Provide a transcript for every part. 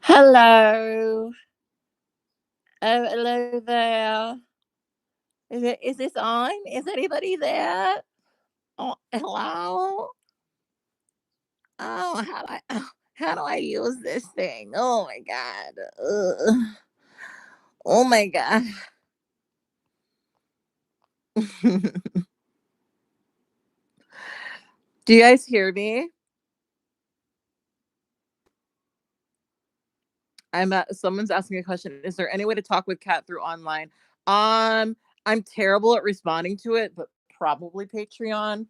Hello. Oh, hello there. Is this on? Is anybody there? Oh, hello. Oh, how do I use this thing? Oh my god. Ugh. Oh my god. Do you guys hear me? Someone's asking a question. Is there any way to talk with Kat through online? Um, I'm terrible at responding to it, but probably Patreon.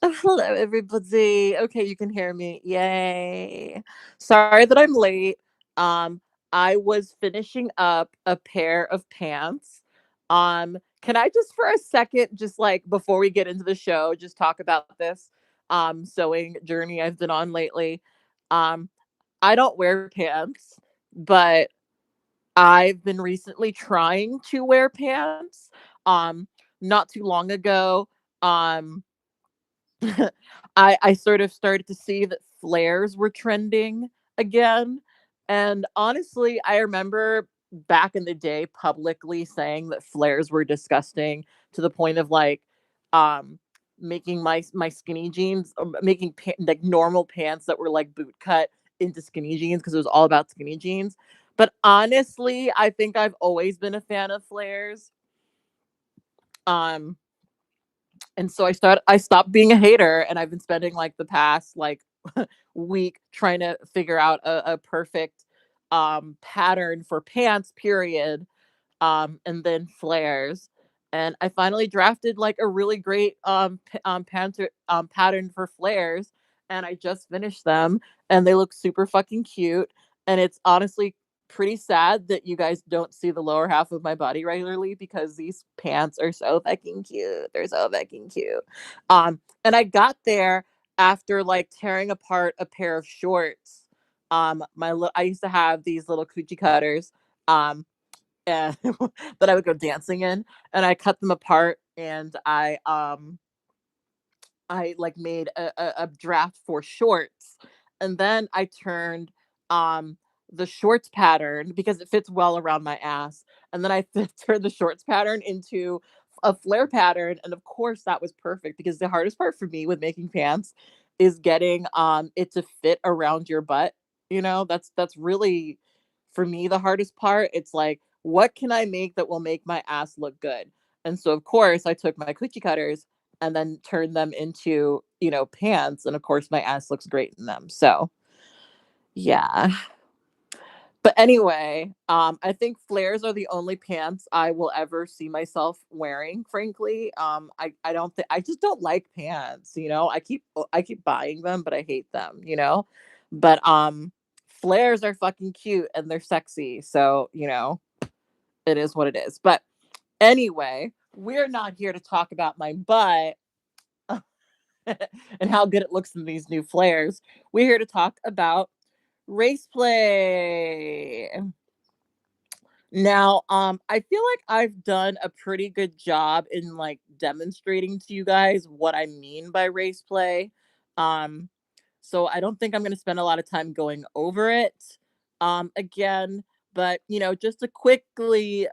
Oh, hello, everybody. Okay, you can hear me. Yay. Sorry that I'm late. Um, I was finishing up a pair of pants. Can I just for a second, just like before we get into the show, just talk about this sewing journey I've been on lately? Um, I don't wear pants, but I've been recently trying to wear pants. Um, Not too long ago. Um I sort of started to see that flares were trending again. And honestly, I remember back in the day publicly saying that flares were disgusting to the point of like um making my skinny jeans making like normal pants that were like boot cut into skinny jeans because it was all about skinny jeans. But honestly, I think I've always been a fan of flares. Um and so I stopped being a hater, and I've been spending like the past like week trying to figure out a perfect pattern for pants period, and then flares. And I finally drafted like a really great pattern for flares, and I just finished them, and they look super fucking cute. And it's honestly pretty sad that you guys don't see the lower half of my body regularly because these pants are so fucking cute. They're so fucking cute. And I got there after like tearing apart a pair of shorts. I used to have these little coochie cutters. And that I would go dancing in, and I cut them apart, and I like made a draft for shorts, and then I turned the shorts pattern because it fits well around my ass, and then I turned the shorts pattern into a flare pattern, and of course that was perfect because the hardest part for me with making pants is getting it to fit around your butt. That's really for me the hardest part. It's like, what can I make that will make my ass look good? And so of course I took my coochie cutters and then turned them into, pants. And of course, my ass looks great in them. So, yeah. But anyway, I think flares are the only pants I will ever see myself wearing, frankly. I don't think I just don't like pants, I keep buying them, but I hate them, But flares are fucking cute and they're sexy. So, it is what it is. But anyway, we're not here to talk about my butt and how good it looks in these new flares. We're here to talk about race play. Now, I feel like I've done a pretty good job in like demonstrating to you guys what I mean by race play. Um, so I don't think I'm going to spend a lot of time going over it again, but just to quickly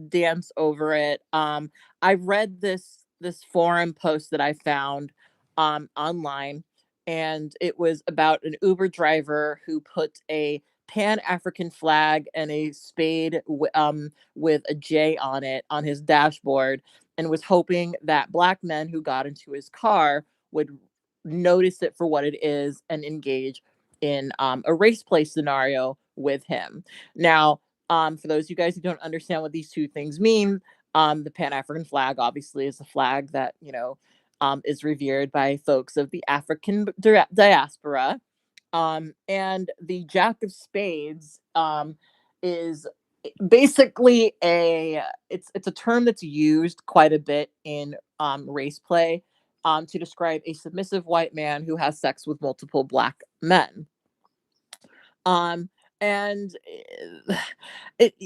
dance over it. I read this forum post that I found online, and it was about an Uber driver who put a Pan African flag and a spade with a J on it on his dashboard, and was hoping that black men who got into his car would notice it for what it is and engage in a race play scenario with him. Now, for those of you guys who don't understand what these two things mean, the Pan African flag obviously is a flag that is revered by folks of the African diaspora. And the Jack of Spades is basically it's a term that's used quite a bit in race play to describe a submissive white man who has sex with multiple black men. Um, And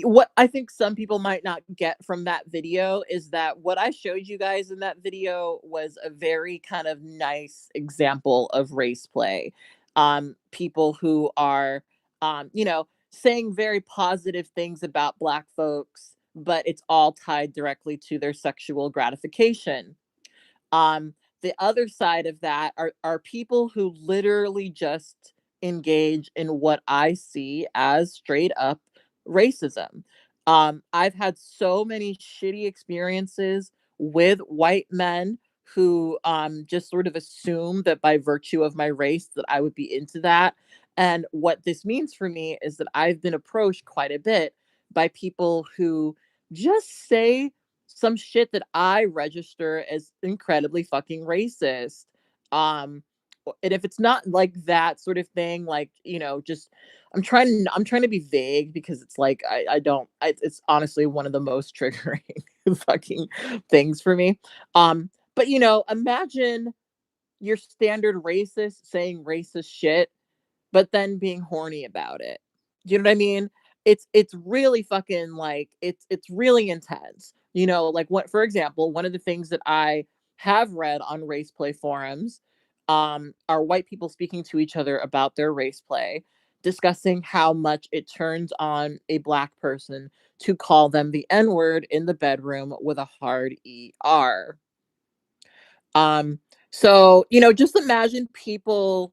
what I think some people might not get from that video is that what I showed you guys in that video was a very kind of nice example of race play. People who are, saying very positive things about Black folks, but it's all tied directly to their sexual gratification. Um, the other side of that are people who literally just engage in what I see as straight up racism. I've had so many shitty experiences with white men who just sort of assume that by virtue of my race that I would be into that. And what this means for me is that I've been approached quite a bit by people who just say some shit that I register as incredibly fucking racist. Um, and if it's not like that sort of thing, like, just I'm trying to be vague because it's like I don't it's honestly one of the most triggering fucking things for me. But imagine your standard racist saying racist shit but then being horny about it. You know what I mean? It's really fucking like it's really intense. Like what for example, one of the things that I have read on race play forums are white people speaking to each other about their race play, discussing how much it turns on a Black person to call them the N-word in the bedroom with a hard ER. Um so, just imagine people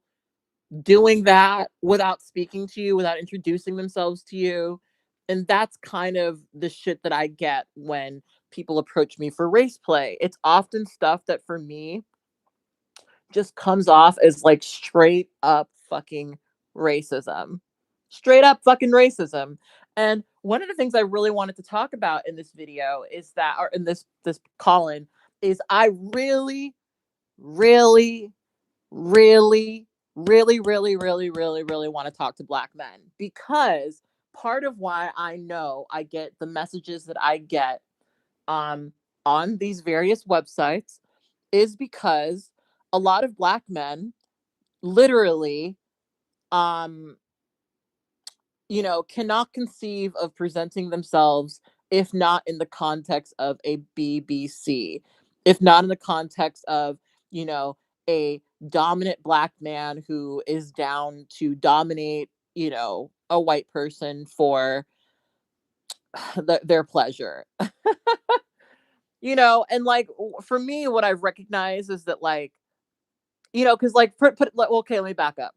doing that without speaking to you, without introducing themselves to you. And that's kind of the shit that I get when people approach me for race play. It's often stuff that for me just comes off as like straight up fucking racism. Straight up fucking racism. And one of the things I really wanted to talk about in this video is that, or in this call-in, is I really, really, really, really want to talk to Black men, because part of why I know I get the messages that I get um on these various websites is because a lot of Black men literally um cannot conceive of presenting themselves if not in the context of a BBC, if not in the context of, you know, a dominant Black man who is down to dominate, a white person for their pleasure. And like for me, what I've recognized is that, like, because like okay, let me back up.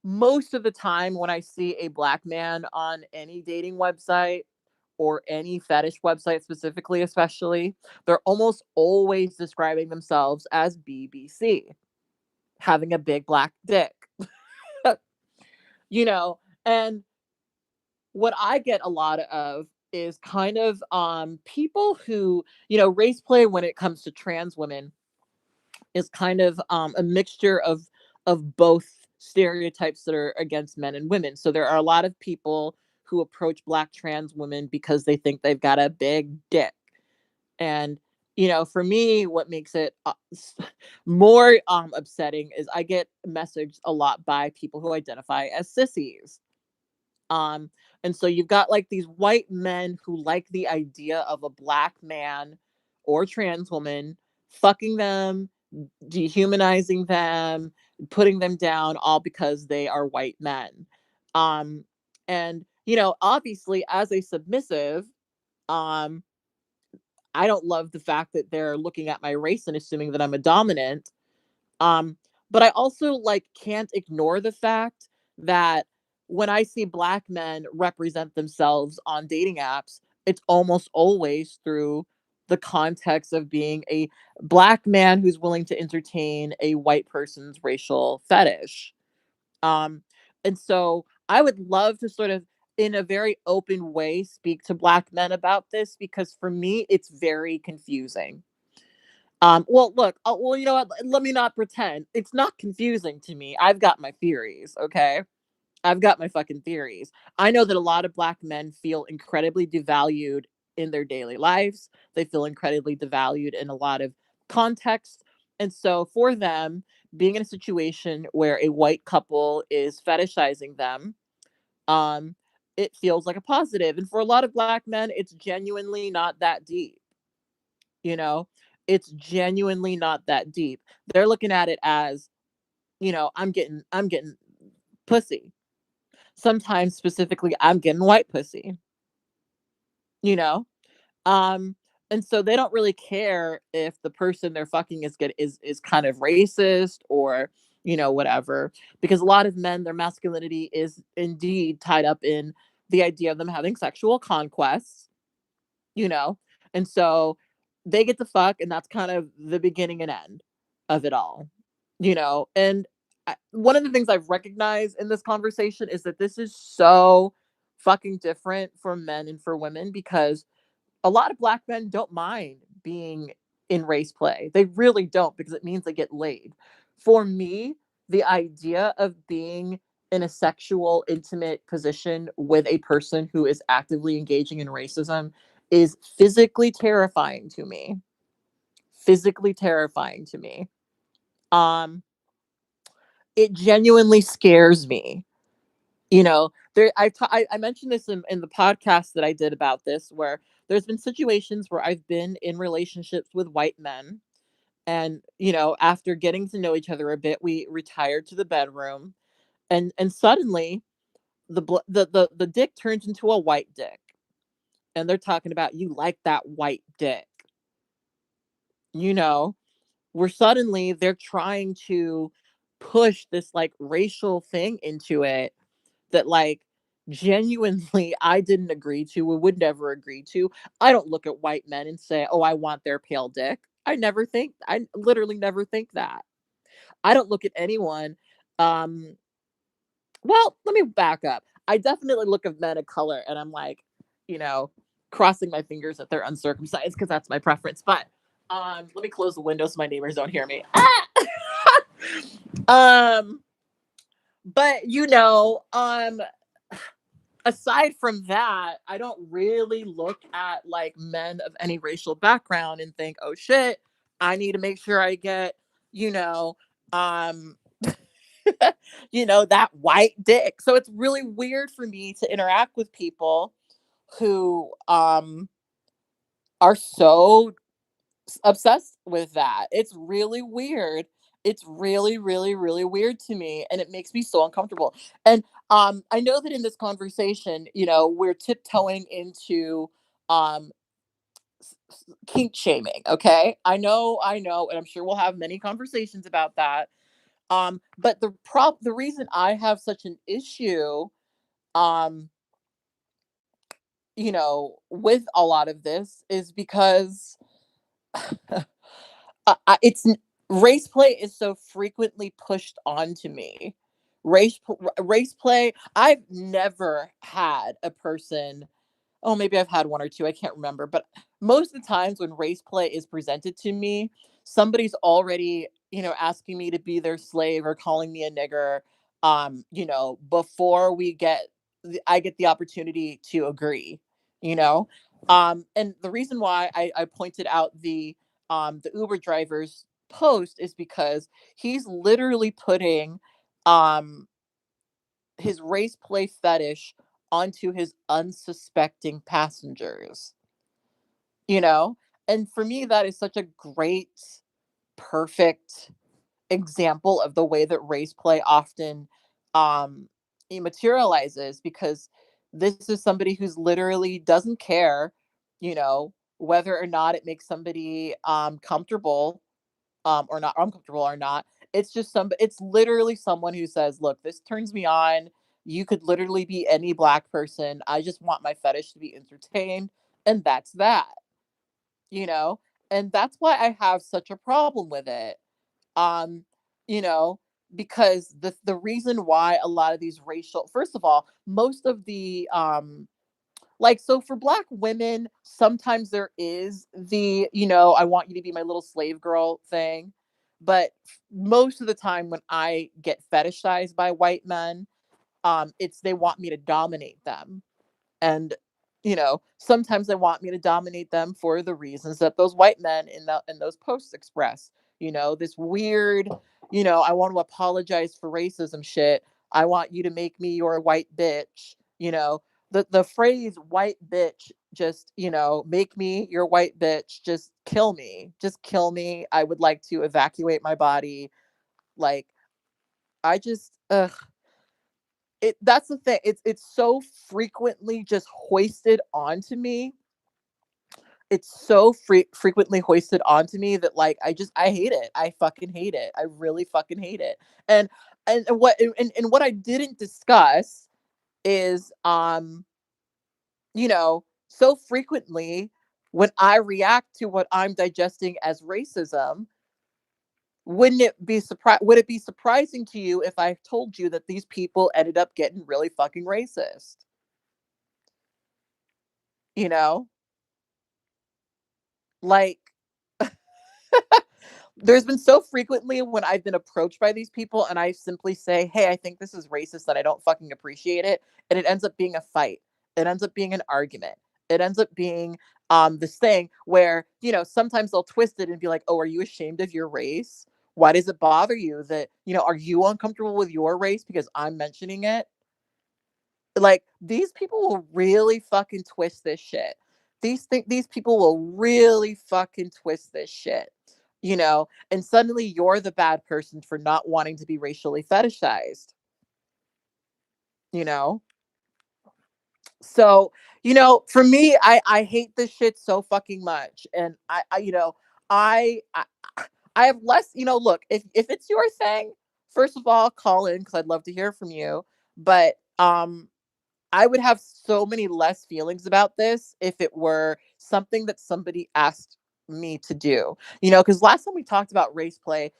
Most of the time when I see a Black man on any dating website or any fetish website specifically, especially, they're almost always describing themselves as BBC, having a big Black dick. you know, and what I get a lot of is kind of people who, race play when it comes to trans women is kind of a mixture of both stereotypes that are against men and women. So there are a lot of people who approach Black trans women because they think they've got a big dick. And for me, what makes it more upsetting is I get messaged a lot by people who identify as sissies. Um, and so you've got like these white men who like the idea of a Black man or trans woman fucking them, dehumanizing them, putting them down, all because they are white men. Um, and obviously, as a submissive, um, I don't love the fact that they're looking at my race and assuming that I'm a dominant. Um, but I also like can't ignore the fact that when I see Black men represent themselves on dating apps, it's almost always through the context of being a Black man who's willing to entertain a white person's racial fetish. Um, and so I would love to sort of, in a very open way, speak to Black men about this, because for me, it's very confusing. Well, look, well, you know what? Let me not pretend. It's not confusing to me. I've got my theories, okay? I've got my fucking theories. I know that a lot of Black men feel incredibly devalued in their daily lives. They feel incredibly devalued in a lot of contexts. And so for them, being in a situation where a white couple is fetishizing them, it feels like a positive. And for a lot of black men, it's genuinely not that deep, you know? It's genuinely not that deep. They're looking at it as, I'm getting pussy. Sometimes specifically I'm getting white pussy, you know? Um, and so they don't really care if the person they're fucking is kind of racist or, whatever. Because a lot of men, their masculinity is indeed tied up in the idea of them having sexual conquests, you know? And so they get the fuck, and that's kind of the beginning and end of it all, And one of the things I've recognized in this conversation is that this is so fucking different for men and for women because a lot of black men don't mind being in race play. They really don't because it means they get laid. For me, the idea of being in a sexual, intimate position with a person who is actively engaging in racism is physically terrifying to me. Physically terrifying to me. Um, it genuinely scares me. I mentioned this in the podcast that I did about this, where there's been situations where I've been in relationships with white men, and after getting to know each other a bit, we retired to the bedroom, and suddenly the dick turns into a white dick, and they're talking about you like that white dick, you know, where suddenly they're trying to push this like racial thing into it that like genuinely I didn't agree to and would never agree to. I don't look at white men and say, "Oh, I want their pale dick." I literally never think that. I don't look at anyone um well, let me back up. I definitely look at men of color and I'm like, you know, crossing my fingers that they're uncircumcised because that's my preference. But let me close the window so my neighbors don't hear me. um but aside from that, I don't really look at like men of any racial background and think, oh shit, I need to make sure I get, you know, um, that white dick. So it's really weird for me to interact with people who are so obsessed with that. It's really weird. It's really, really, really weird to me, and it makes me so uncomfortable. And I know that in this conversation, we're tiptoeing into um kink shaming. Okay, I know, and I'm sure we'll have many conversations about that. But the reason I have such an issue, um, with a lot of this is because it's race play is so frequently pushed onto me. Race play. I've never had a person. Oh, maybe I've had one or two. I can't remember. But most of the times when race play is presented to me, somebody's already, asking me to be their slave or calling me a nigger. Before I get the opportunity to agree. You know, and the reason why I pointed out the Uber driver's post is because he's literally putting um his race play fetish onto his unsuspecting passengers, you know? And for me, that is such a great, perfect example of the way that race play often um it materializes because this is somebody who's literally doesn't care, you know, whether or not it makes somebody comfortable or not uncomfortable or not. It's literally someone who says, "Look, this turns me on. You could literally be any black person. I just want my fetish to be entertained." And that's that, you know? And that's why I have such a problem with it. Um, you know, because the reason why a lot of these racial first of all, most of the so for black women, sometimes there is I want you to be my little slave girl thing. But most of the time when I get fetishized by white men, it's they want me to dominate them. And sometimes they want me to dominate them for the reasons that those white men in those posts express. This weird, I want to apologize for racism shit. I want you to make me your white bitch, the phrase white bitch, just, make me your white bitch, just kill me. Just kill me. I would like to evacuate my body. Like, I just ugh. That's the thing. It's so frequently just hoisted onto me. It's so frequently hoisted onto me that, like, I hate it. I fucking hate it. I really fucking hate it. And and what I didn't discuss is, so frequently when I react to what I'm digesting as racism, would it be surprising to you if I told you that these people ended up getting really fucking racist? You know? Like, there's been so frequently when I've been approached by these people and I simply say, "Hey, I think this is racist and I don't fucking appreciate it." And it ends up being a fight. It ends up being an argument. It ends up being this thing where, sometimes they'll twist it and be like, "Oh, are you ashamed of your race? Why does it bother you that, are you uncomfortable with your race because I'm mentioning it?" Like, these people will really fucking twist this shit. These people will really fucking twist this shit. And suddenly you're the bad person for not wanting to be racially fetishized, you know? So, for me, I hate this shit so fucking much. And I I have less, look, if it's your thing, first of all, call in because I'd love to hear from you. But I would have so many less feelings about this if it were something that somebody asked me to do. Because last time we talked about race play,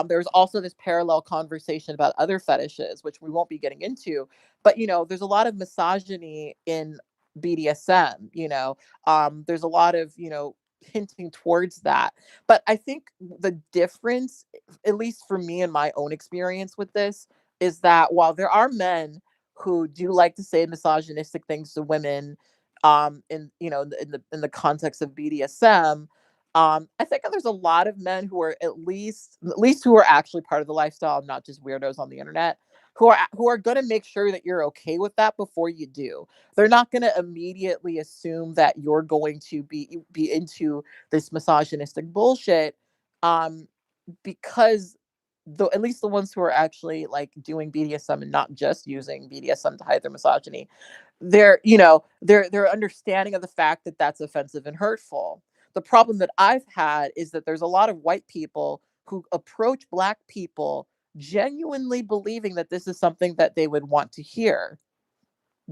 there was also this parallel conversation about other fetishes, which we won't be getting into. But there's a lot of misogyny in BDSM. There's a lot of hinting towards that. But I think the difference, at least for me and my own experience with this, is that while there are men who do like to say misogynistic things to women, in in the context of BDSM, I think there's a lot of men who are at least who are actually part of the lifestyle, not just weirdos on the internet, who are going to make sure that you're okay with that before you do. They're not going to immediately assume that you're going to be into this misogynistic bullshit, um because at least the ones who are actually like doing BDSM and not just using BDSM to hide their misogyny, they're understanding of the fact that that's offensive and hurtful. The problem that I've had is that there's a lot of white people who approach black people genuinely believing that this is something that they would want to hear,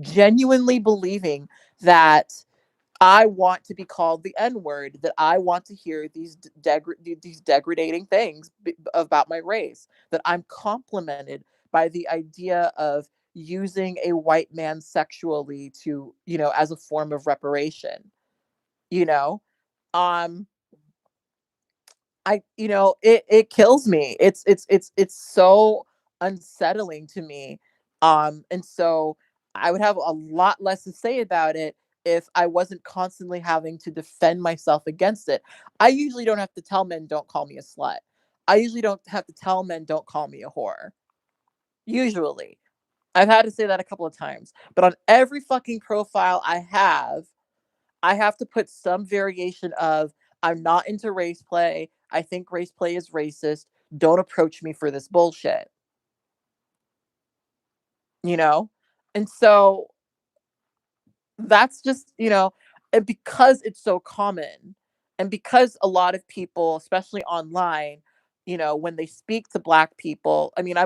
genuinely believing that I want to be called the N word, that I want to hear these degrading things about my race, that I'm complimented by the idea of using a white man sexually to, as a form of reparation, you know? Um, it kills me. It's so unsettling to me. And so I would have a lot less to say about it if I wasn't constantly having to defend myself against it. I usually don't have to tell men don't call me a slut. I usually don't have to tell men don't call me a whore. Usually. I've had to say that a couple of times. But on every fucking profile I have to put some variation of I'm not into race play. I think race play is racist. Don't approach me for this bullshit, you know? And so that's just, and because it's so common and because a lot of people, especially online, when they speak to black people, I mean,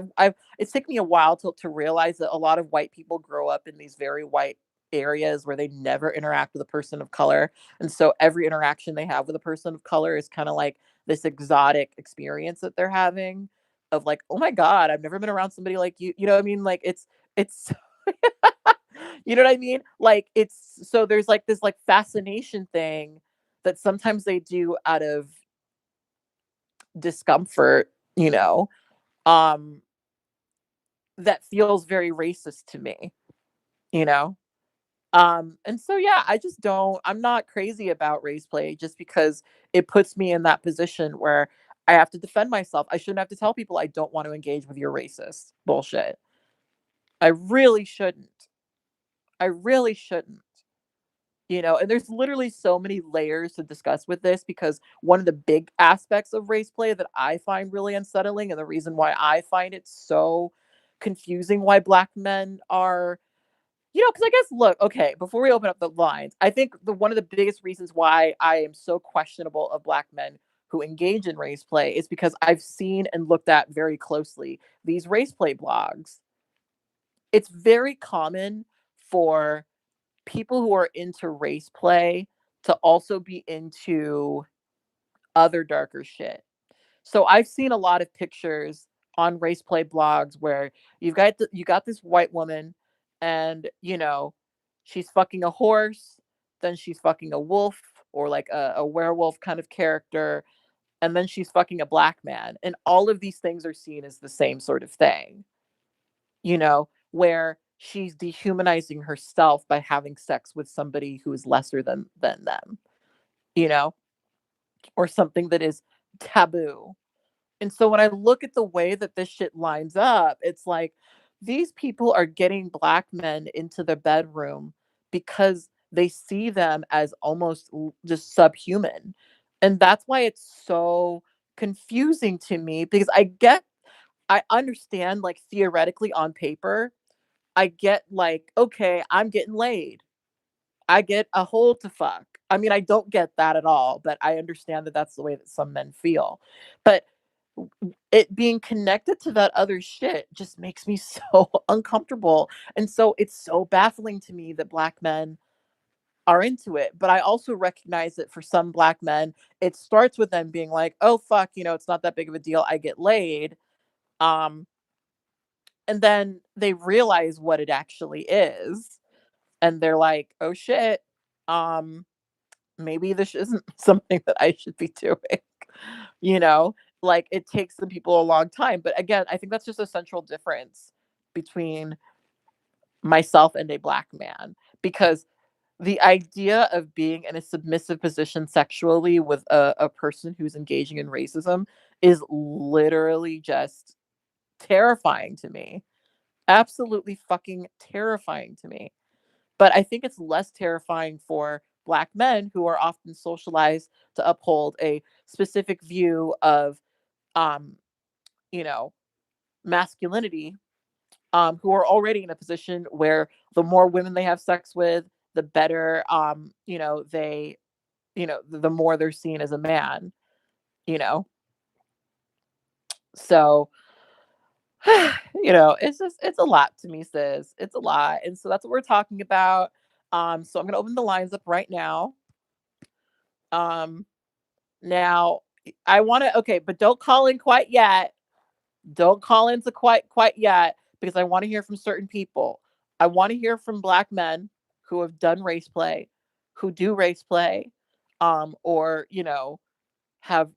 it's taken me a while to realize that a lot of white people grow up in these very white areas where they never interact with a person of color. And so every interaction they have with a person of color is kind of like this exotic experience that they're having of like, oh my God, I've never been around somebody like you. You know what I mean? Like it's you know what I mean? Like there's like this like fascination thing that sometimes they do out of discomfort, um, that feels very racist to me, you know? And so yeah, I'm not crazy about race play just because it puts me in that position where I have to defend myself. I shouldn't have to tell people I don't want to engage with your racist bullshit. I really shouldn't. I really shouldn't. And there's literally so many layers to discuss with this because one of the big aspects of race play that I find really unsettling, and the reason why I find it so confusing why Black men are, because I guess, look, okay, before we open up the lines, I think one of the biggest reasons why I am so questionable of Black men who engage in race play is because I've seen and looked at very closely these race play blogs. It's very common for people who are into race play to also be into other darker shit. So I've seen a lot of pictures on race play blogs where you got this white woman, and she's fucking a horse, then she's fucking a wolf, or like a werewolf kind of character, and then she's fucking a Black man, and all of these things are seen as the same sort of thing, where she's dehumanizing herself by having sex with somebody who is lesser than them, you know, or something that is taboo. And so when I look at the way that this shit lines up, it's like these people are getting Black men into the bedroom because they see them as almost just subhuman. And that's why it's so confusing to me, because I understand, like, theoretically on paper, I get, like, okay, I'm getting laid. I get a hole to fuck. I mean, I don't get that at all, but I understand that that's the way that some men feel. But it being connected to that other shit just makes me so uncomfortable. And so it's so baffling to me that Black men are into it. But I also recognize that for some Black men, it starts with them being like, oh, fuck, it's not that big of a deal. I get laid. Um, and then they realize what it actually is, and they're like, "Oh shit, um, maybe this isn't something that I should be doing." You know, like, it takes some people a long time, but again, I think that's just a central difference between myself and a Black man, because the idea of being in a submissive position sexually with a person who's engaging in racism is literally just terrifying to me. Absolutely fucking terrifying to me. But I think it's less terrifying for Black men who are often socialized to uphold a specific view of, um, you know, masculinity, who are already in a position where the more women they have sex with, the better, the more they're seen as a man, you know? So, it's a lot to me, sis. It's a lot. And so that's what we're talking about. So I'm gonna open the lines up right now. Um, Now, I want to, okay, but don't call in quite yet. Don't call into quite yet, because I want to hear from certain people. I want to hear from Black men who have done race play, who do race play, or have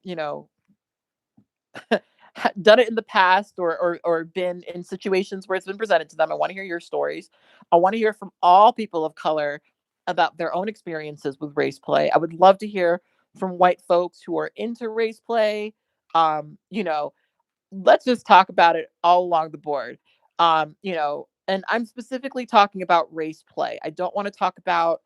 done it in the past, or been in situations where it's been presented to them. I want to hear your stories. I want to hear from all people of color about their own experiences with race play. I would love to hear from white folks who are into race play. Um, you know, let's just talk about it all along the board. And I'm specifically talking about race play. I don't want to talk about,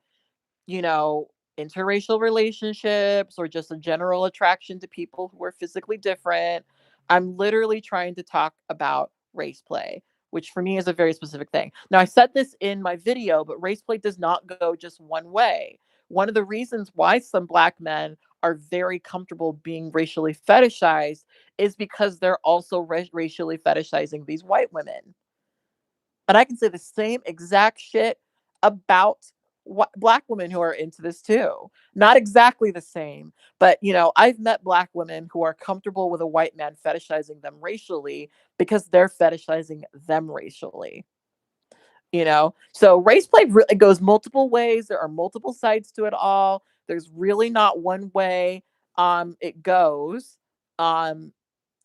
you know, interracial relationships or just a general attraction to people who are physically different. I'm literally trying to talk about race play, which for me is a very specific thing. Now, I said this in my video, but race play does not go just one way. One of the reasons why some Black men are very comfortable being racially fetishized is because they're also racially fetishizing these white women. And I can say the same exact shit about Black women who are into this too. Not exactly the same, but I've met Black women who are comfortable with a white man fetishizing them racially because they're fetishizing them racially. So race play really goes multiple ways. There are multiple sides to it all. There's really not one way it goes. Um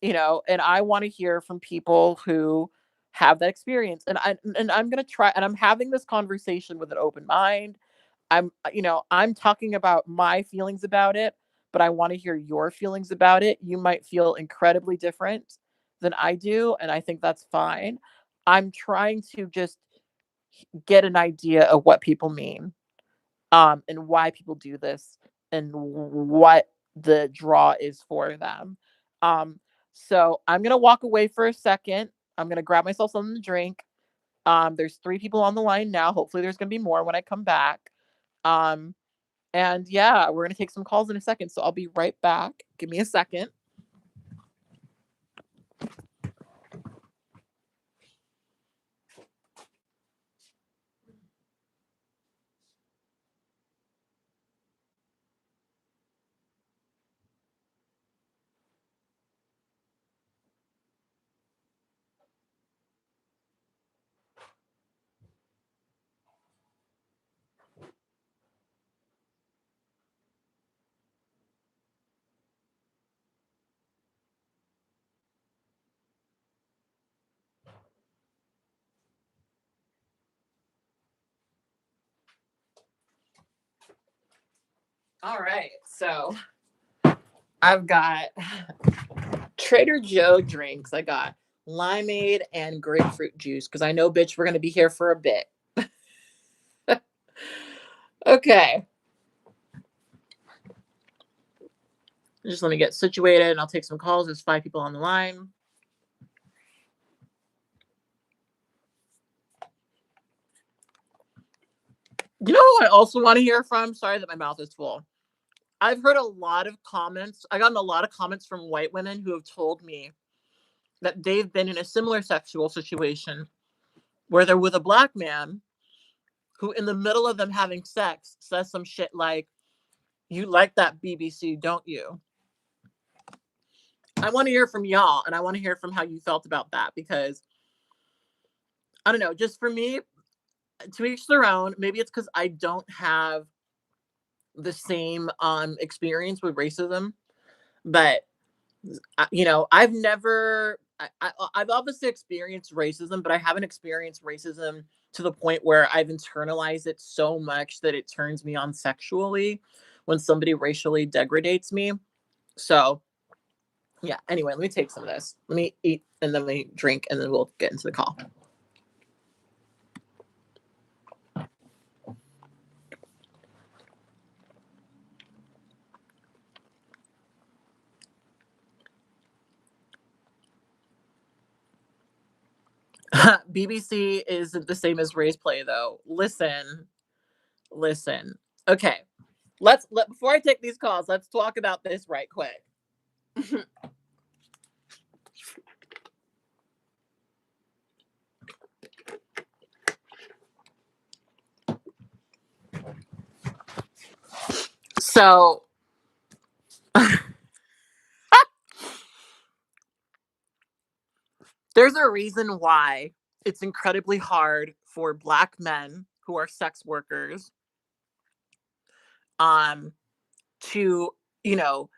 and I want to hear from people who have that experience. And I'm going to try, and I'm having this conversation with an open mind. I'm talking about my feelings about it, but I want to hear your feelings about it. You might feel incredibly different than I do, and I think that's fine. I'm trying to just get an idea of what people mean, and why people do this, and what the draw is for them. Um, so I'm gonna walk away for a second. I'm gonna grab myself something to drink. There's 3 people on the line now. Hopefully there's gonna be more when I come back. Um, and yeah, we're gonna take some calls in a second. So I'll be right back. Give me a second. All right. So I've got Trader Joe drinks. I got limeade and grapefruit juice because I know, bitch, we're gonna be here for a bit. Okay. Just let me get situated and I'll take some calls. There's 5 people on the line. You know who I also want to hear from? Sorry that my mouth is full. I've heard a lot of comments. I gotten a lot of comments from white women who have told me that they've been in a similar sexual situation where they're with a black man who, in the middle of them having sex, says some shit like, "You like that BBC, don't you?" I want to hear from y'all, and I want to hear from how you felt about that because I don't know. Just for me, to each their own. Maybe it's because I don't have the same experience with racism, but I've never I've obviously experienced racism, but I haven't experienced racism to the point where I've internalized it so much that it turns me on sexually when somebody racially degrades me. So yeah, anyway, let me take some of this. Let me eat and then we drink and then we'll get into the call. BBC isn't the same as Raceplay though. Listen. Okay. Before I take these calls, let's talk about this right quick. So there's a reason why it's incredibly hard for black men who are sex workers to, you know,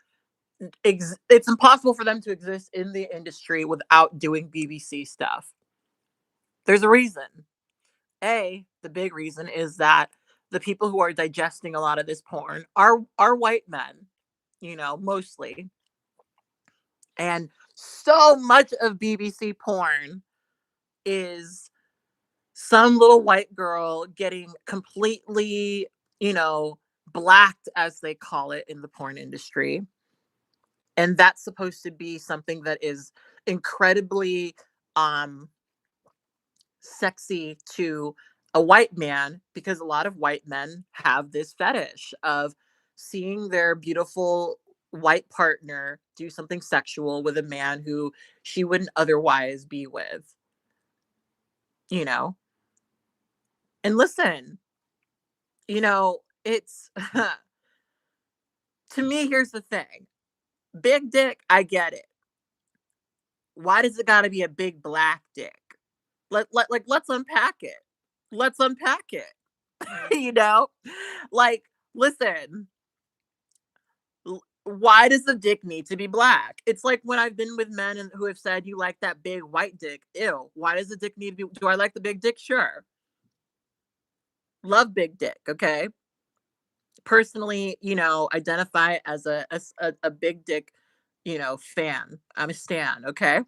it's impossible for them to exist in the industry without doing BBC stuff. There's a reason. The big reason is that the people who are digesting a lot of this porn are white men, mostly. And so much of BBC porn is some little white girl getting completely, blacked, as they call it in the porn industry. And that's supposed to be something that is incredibly sexy to a white man because a lot of white men have this fetish of seeing their beautiful white partner do something sexual with a man who she wouldn't otherwise be with, you know? And listen, it's to me, here's the thing. Big dick, I get it. Why does it got to be a big black dick? Let's unpack it. Let's unpack it. you know? Like, listen, why does the dick need to be black? It's like when I've been with men who have said, "You like that big white dick." Ew. Why does the dick need to be? Do I like the big dick? Sure. Love big dick. Okay. Personally, identify as a big dick, fan. I'm a stan. Okay.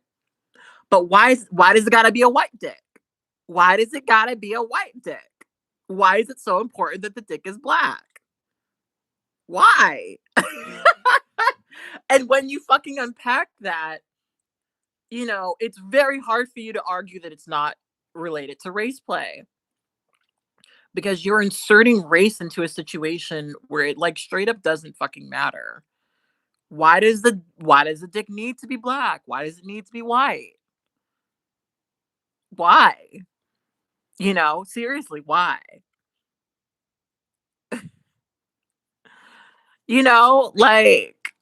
But why does it got to be a white dick? Why does it gotta be a white dick? Why is it so important that the dick is black? Why? And when you fucking unpack that, it's very hard for you to argue that it's not related to race play because you're inserting race into a situation where it like straight up doesn't fucking matter. Why does the dick need to be black? Why does it need to be white? Why? Seriously, why? Like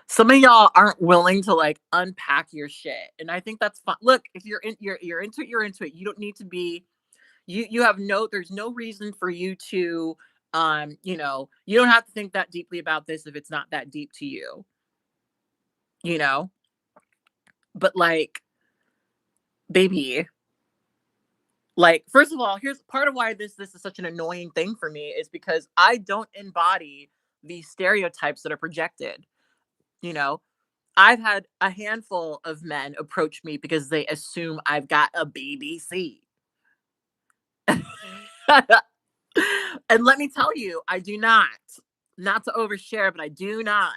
some of y'all aren't willing to like unpack your shit. And I think that's fun. Look, if you're into it, you're into it. You don't need to be you have there's no reason for you to you don't have to think that deeply about this if it's not that deep to you, you know? But like, baby, like first of all, here's part of why this is such an annoying thing for me is because I don't embody these stereotypes that are projected, you know? I've had a handful of men approach me because they assume I've got a BBC. And let me tell you, I do not. Not to overshare, but I do not.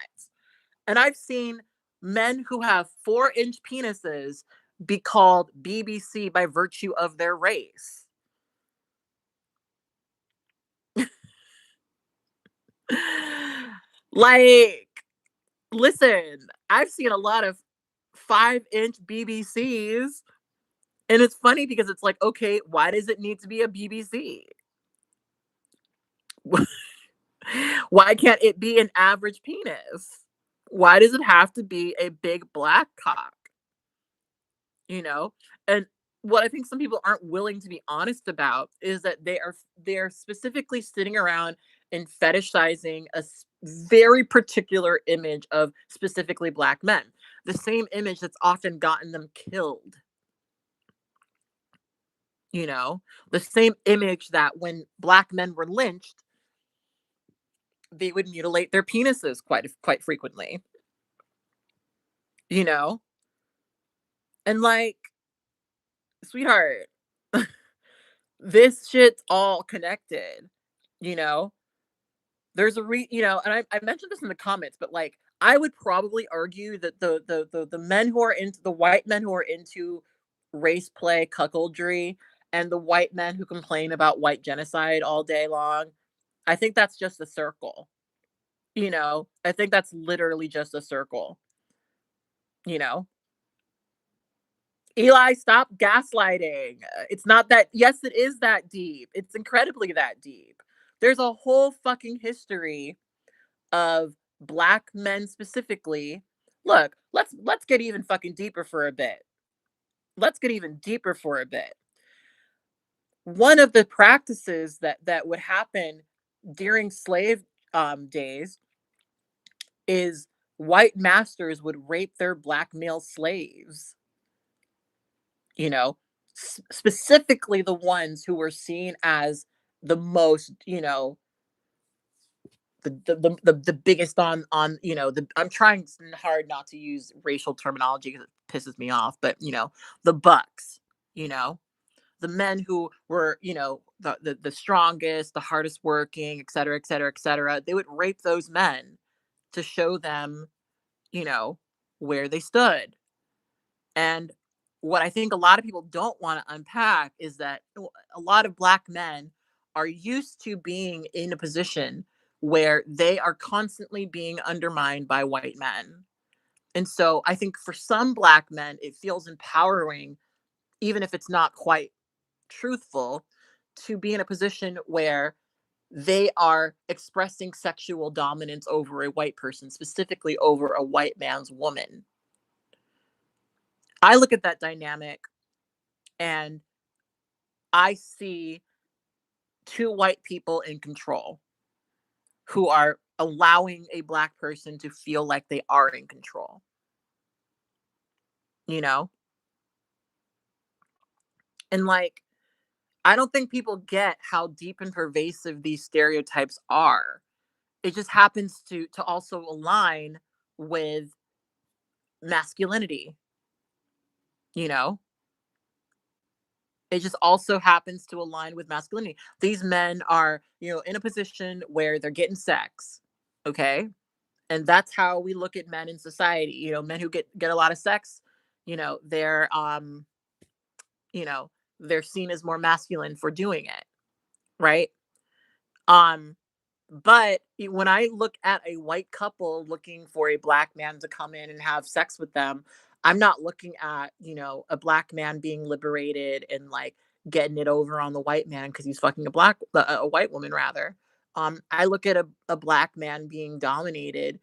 And I've seen men who have 4-inch penises be called BBC by virtue of their race. Like, listen, I've seen a lot of 5-inch BBCs. And it's funny because it's like, okay, why does it need to be a BBC? Why can't it be an average penis? Why does it have to be a big black cock? You know? And what I think some people aren't willing to be honest about is that they're specifically sitting around and fetishizing very particular image of specifically black men. The same image that's often gotten them killed. You know, the same image that when black men were lynched, they would mutilate their penises quite frequently, you know? And like, sweetheart, this shit's all connected, you know? There's and I mentioned this in the comments, but like I would probably argue that the men who are into the white men who are into race play cuckoldry and the white men who complain about white genocide all day long, I think that's just a circle. I think that's literally just a circle, you know? Eli, stop gaslighting. It's not that, yes, it is that deep. It's incredibly that deep. There's a whole fucking history of black men specifically. Look, let's get even fucking deeper for a bit. Let's get even deeper for a bit. One of the practices that would happen during slave days is white masters would rape their black male slaves, you know, specifically the ones who were seen as the most, the biggest I'm trying hard not to use racial terminology because it pisses me off, but the bucks, you know, the men who were, the strongest, the hardest working, et cetera, et cetera, et cetera. They would rape those men to show them, you know, where they stood. And what I think a lot of people don't want to unpack is that a lot of black men are used to being in a position where they are constantly being undermined by white men. And so I think for some black men, it feels empowering, even if it's not quite truthful, to be in a position where they are expressing sexual dominance over a white person, specifically over a white man's woman. I look at that dynamic and I see two white people in control who are allowing a black person to feel like they are in control, you know? And like, I don't think people get how deep and pervasive these stereotypes are. It just happens to also align with masculinity, you know? It just also happens to align with masculinity. These men are, in a position where they're getting sex, okay? And that's how we look at men in society. Men who get a lot of sex, you know, they're um, you know, they're seen as more masculine for doing it, right? Um, but when I look at a white couple looking for a black man to come in and have sex with them, I'm not looking at, a black man being liberated and like getting it over on the white man because he's fucking a white woman rather. I look at a black man being dominated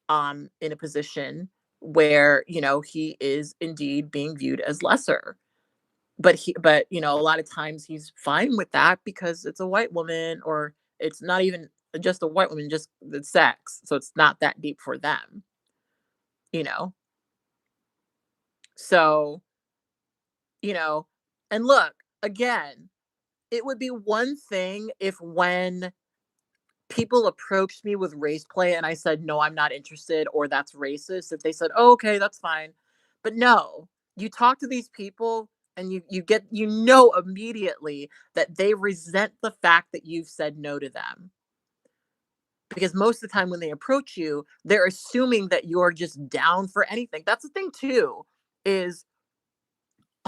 in a position where, he is indeed being viewed as lesser. But a lot of times he's fine with that because it's a white woman, or it's not even just a white woman, just the sex. So it's not that deep for them, you know? So, you know, and look, again, it would be one thing if when people approached me with race play and I said, no, I'm not interested, or that's racist, if they said, oh, okay, that's fine. But no, you talk to these people and you get, immediately that they resent the fact that you've said no to them. Because most of the time when they approach you, they're assuming that you're just down for anything. That's the thing too, is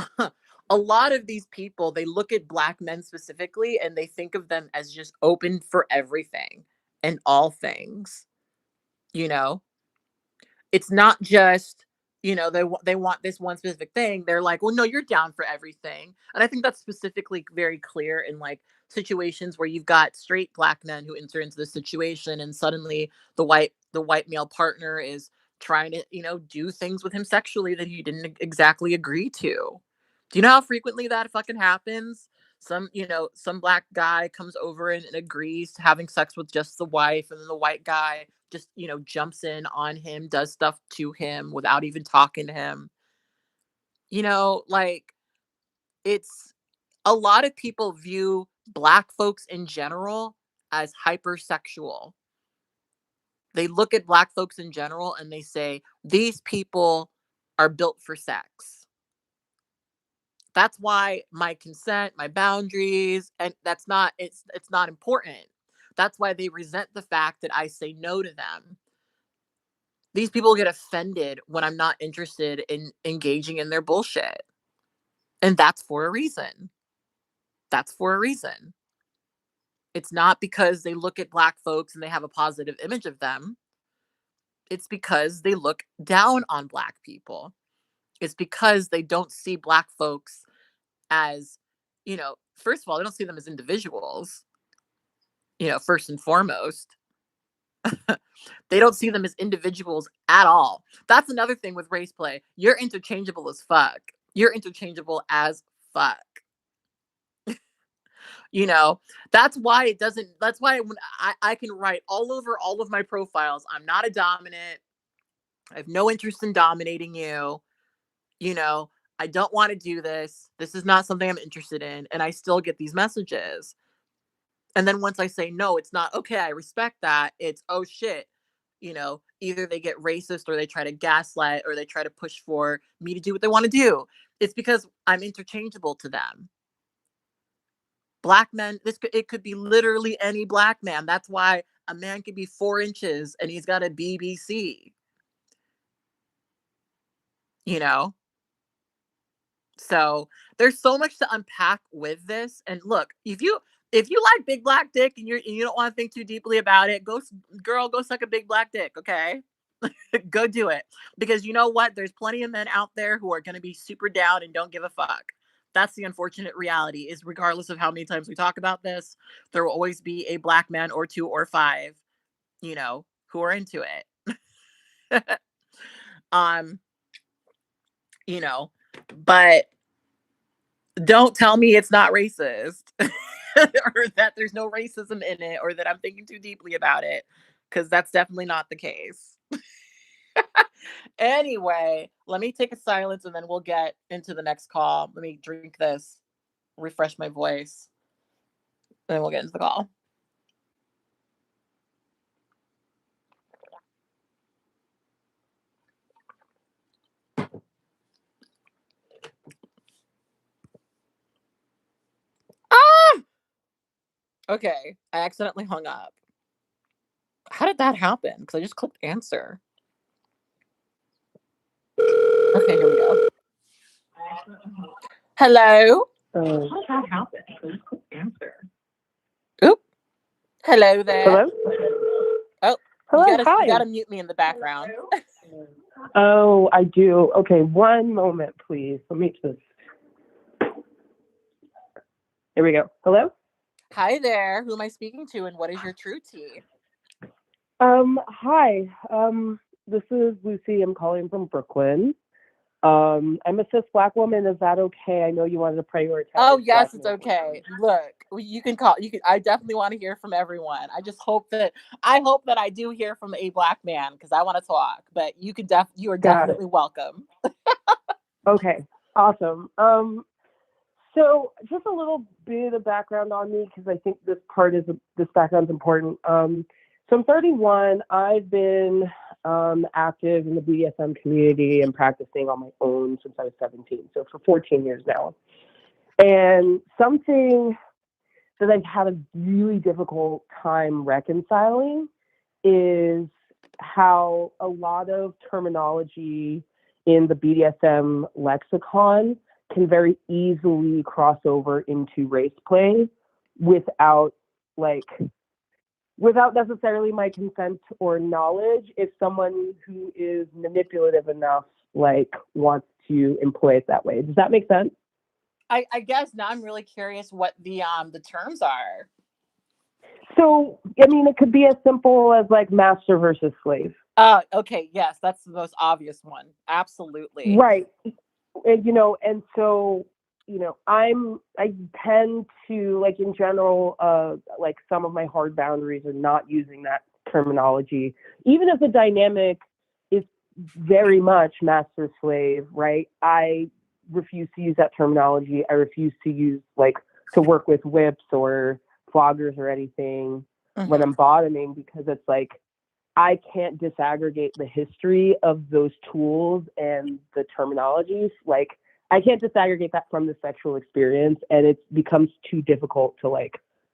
a lot of these people, they look at black men specifically and they think of them as just open for everything and all things, you know? It's not just, they want this one specific thing. They're like, well, no, you're down for everything. And I think that's specifically very clear in like situations where you've got straight black men who enter into the situation and suddenly the white male partner is trying to, do things with him sexually that he didn't exactly agree to. Do you know how frequently that fucking happens? Some black guy comes over and agrees to having sex with just the wife, and then the white guy just, jumps in on him, does stuff to him without even talking to him. Like, it's a lot of people view black folks in general as hypersexual. They look at black folks in general and they say, these people are built for sex. That's why my consent, my boundaries, and it's not important. That's why they resent the fact that I say no to them. These people get offended when I'm not interested in engaging in their bullshit. And that's for a reason. That's for a reason. It's not because they look at black folks and they have a positive image of them. It's because they look down on black people. It's because they don't see black folks as, first of all, they don't see them as individuals, first and foremost. They don't see them as individuals at all. That's another thing with race play. You're interchangeable as fuck. You're interchangeable as fuck. You know, that's why when I can write all over all of my profiles, I'm not a dominant. I have no interest in dominating you. You know, I don't want to do this. This is not something I'm interested in. And I still get these messages. And then once I say, no, it's not okay, I respect that. It's, oh shit. Either they get racist or they try to gaslight or they try to push for me to do what they want to do. It's because I'm interchangeable to them. Black men, it could be literally any black man. That's why a man could be 4 inches and he's got a BBC, you know? So there's so much to unpack with this. And look, if you like big black dick and you don't want to think too deeply about it, girl, go suck a big black dick, okay? Go do it. Because you know what? There's plenty of men out there who are going to be super down and don't give a fuck. That's the unfortunate reality, is regardless of how many times we talk about this, there will always be a black man or two or five, who are into it. um, you know, but don't tell me it's not racist or that there's no racism in it or that I'm thinking too deeply about it, because that's definitely not the case. Anyway, let me take a silence and then we'll get into the next call. Let me drink this, refresh my voice, and then we'll get into the call. Okay, I accidentally hung up. How did that happen? Because I just clicked answer. Okay, here we go. Hello? How did that happen? I just clicked answer. Oop. Hello there. Hello? Oh, Hello, you hi. gotta mute me in the background. Oh, I do. Okay, one moment, please. Let me just... Here we go. Hello? Hi there. Who am I speaking to, and what is your true tea? Hi. This is Lucy. I'm calling from Brooklyn. I'm a cis Black woman. Is that okay? I know you wanted to prioritize. Oh yes, it's Black okay. Look, you can call. You can. I definitely want to hear from everyone. I hope that I do hear from a Black man because I want to talk. But you can you are definitely welcome. Okay, awesome. So just a little bit of background on me because I think this background's important. So I'm 31. I've been active in the BDSM community and practicing on my own since I was 17. So for 14 years now. And something that I've had a really difficult time reconciling is how a lot of terminology in the BDSM lexicon can very easily cross over into race play without necessarily my consent or knowledge if someone who is manipulative enough wants to employ it that way. Does that make sense? I guess now I'm really curious what the terms are. So, I mean, it could be as simple as master versus slave. Okay, yes, that's the most obvious one. Absolutely. Right. And so, I tend to, in general, some of my hard boundaries are not using that terminology, even if the dynamic is very much master slave, right? I refuse to use that terminology. I refuse to use, to work with whips or floggers or anything when I'm bottoming, because it's I can't disaggregate the history of those tools and the terminologies. I can't disaggregate that from the sexual experience, and it becomes too difficult to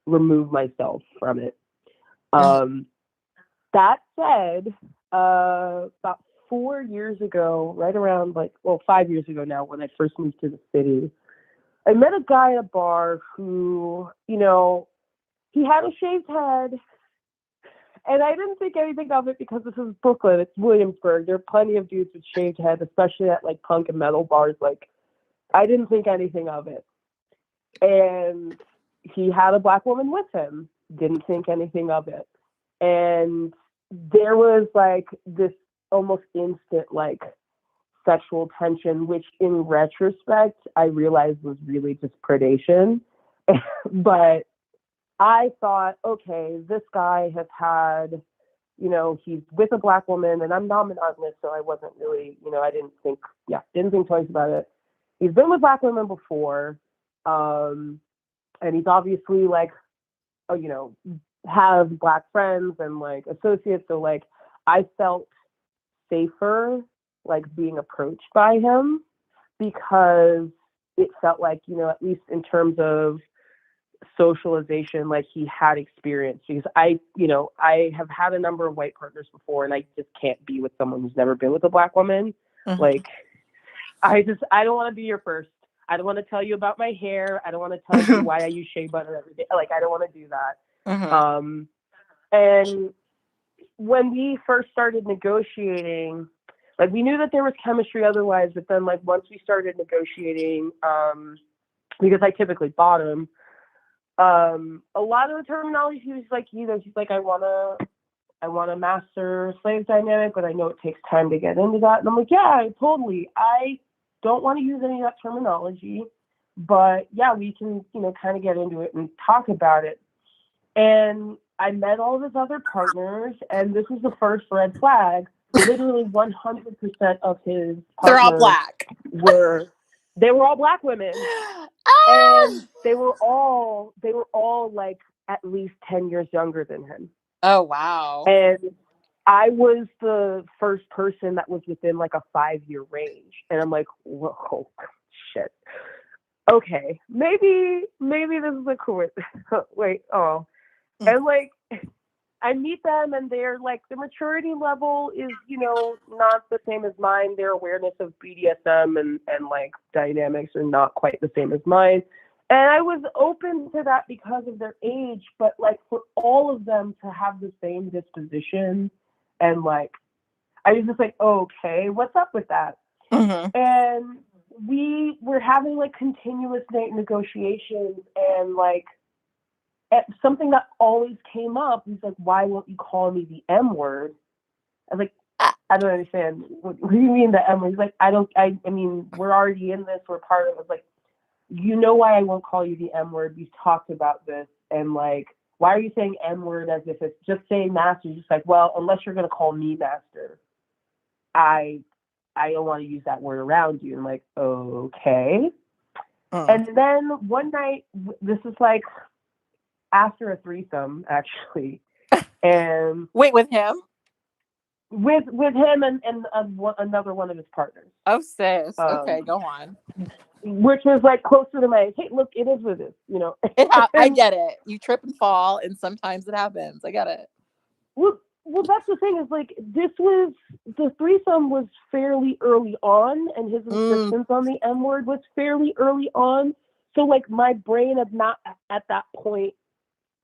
remove myself from it. That said, about 4 years ago, right around 5 years ago now, when I first moved to the city, I met a guy at a bar who, he had a shaved head. And I didn't think anything of it because this is Brooklyn. It's Williamsburg. There are plenty of dudes with shaved heads, especially at punk and metal bars. I didn't think anything of it. And he had a Black woman with him. Didn't think anything of it. And there was this almost instant sexual tension, which in retrospect I realized was really just predation. But I thought, okay, this guy has had, he's with a Black woman, and I'm non-monogamous, so I wasn't really, I didn't think twice about it. He's been with Black women before, and he's obviously has Black friends and associates, so I felt safer being approached by him because it felt at least in terms of socialization, he had experience, because I have had a number of white partners before, and I just can't be with someone who's never been with a Black woman. I don't want to be your first. I don't want to tell you about my hair. I don't want to tell you why I use shea butter every day. I don't want to do that. And when we first started negotiating, we knew that there was chemistry otherwise, but then once we started negotiating, because I typically bottom, a lot of the terminology, he was she's I want a master slave dynamic, but I know it takes time to get into that. And I'm yeah, totally. I don't want to use any of that terminology, but yeah, we can, kind of get into it and talk about it. And I met all of his other partners, and this was the first red flag. Literally 100% of his partners, they're all Black. They were all Black women. And they were all at least 10 years younger than him. Oh, wow. And I was the first person that was within a 5-year range. And I'm whoa, shit. okay, maybe this is a cool. Wait, oh, Mm. and like I meet them, and they're like the maturity level is not the same as mine. Their awareness of BDSM and like dynamics are not quite the same as mine. And I was open to that because of their age, but like for all of them to have the same disposition, and like I was just like, okay, what's up with that? Mm-hmm. And we were having like continuous negotiations, and like something that always came up was like, why won't you call me the M word? I was like, I don't understand. What do you mean the M word? He's like, I mean, we're already in this. We're part of it. I was like, you know why I won't call you the M word? We've talked about this. And like, why are you saying M word as if it's just saying master? Just like, well, unless you're going to call me master, I don't want to use that word around you. And I'm like, okay. And then one night, this is like after a threesome, actually. And wait, with him? With him and another one of his partners. Oh, sis. Okay, go on. Which was like closer to my, hey, look, it is what it is, I get it. You trip and fall, and sometimes it happens. I get it. Well, that's the thing is like the threesome was fairly early on, and his insistence on the M word was fairly early on. So like my brain had not at that point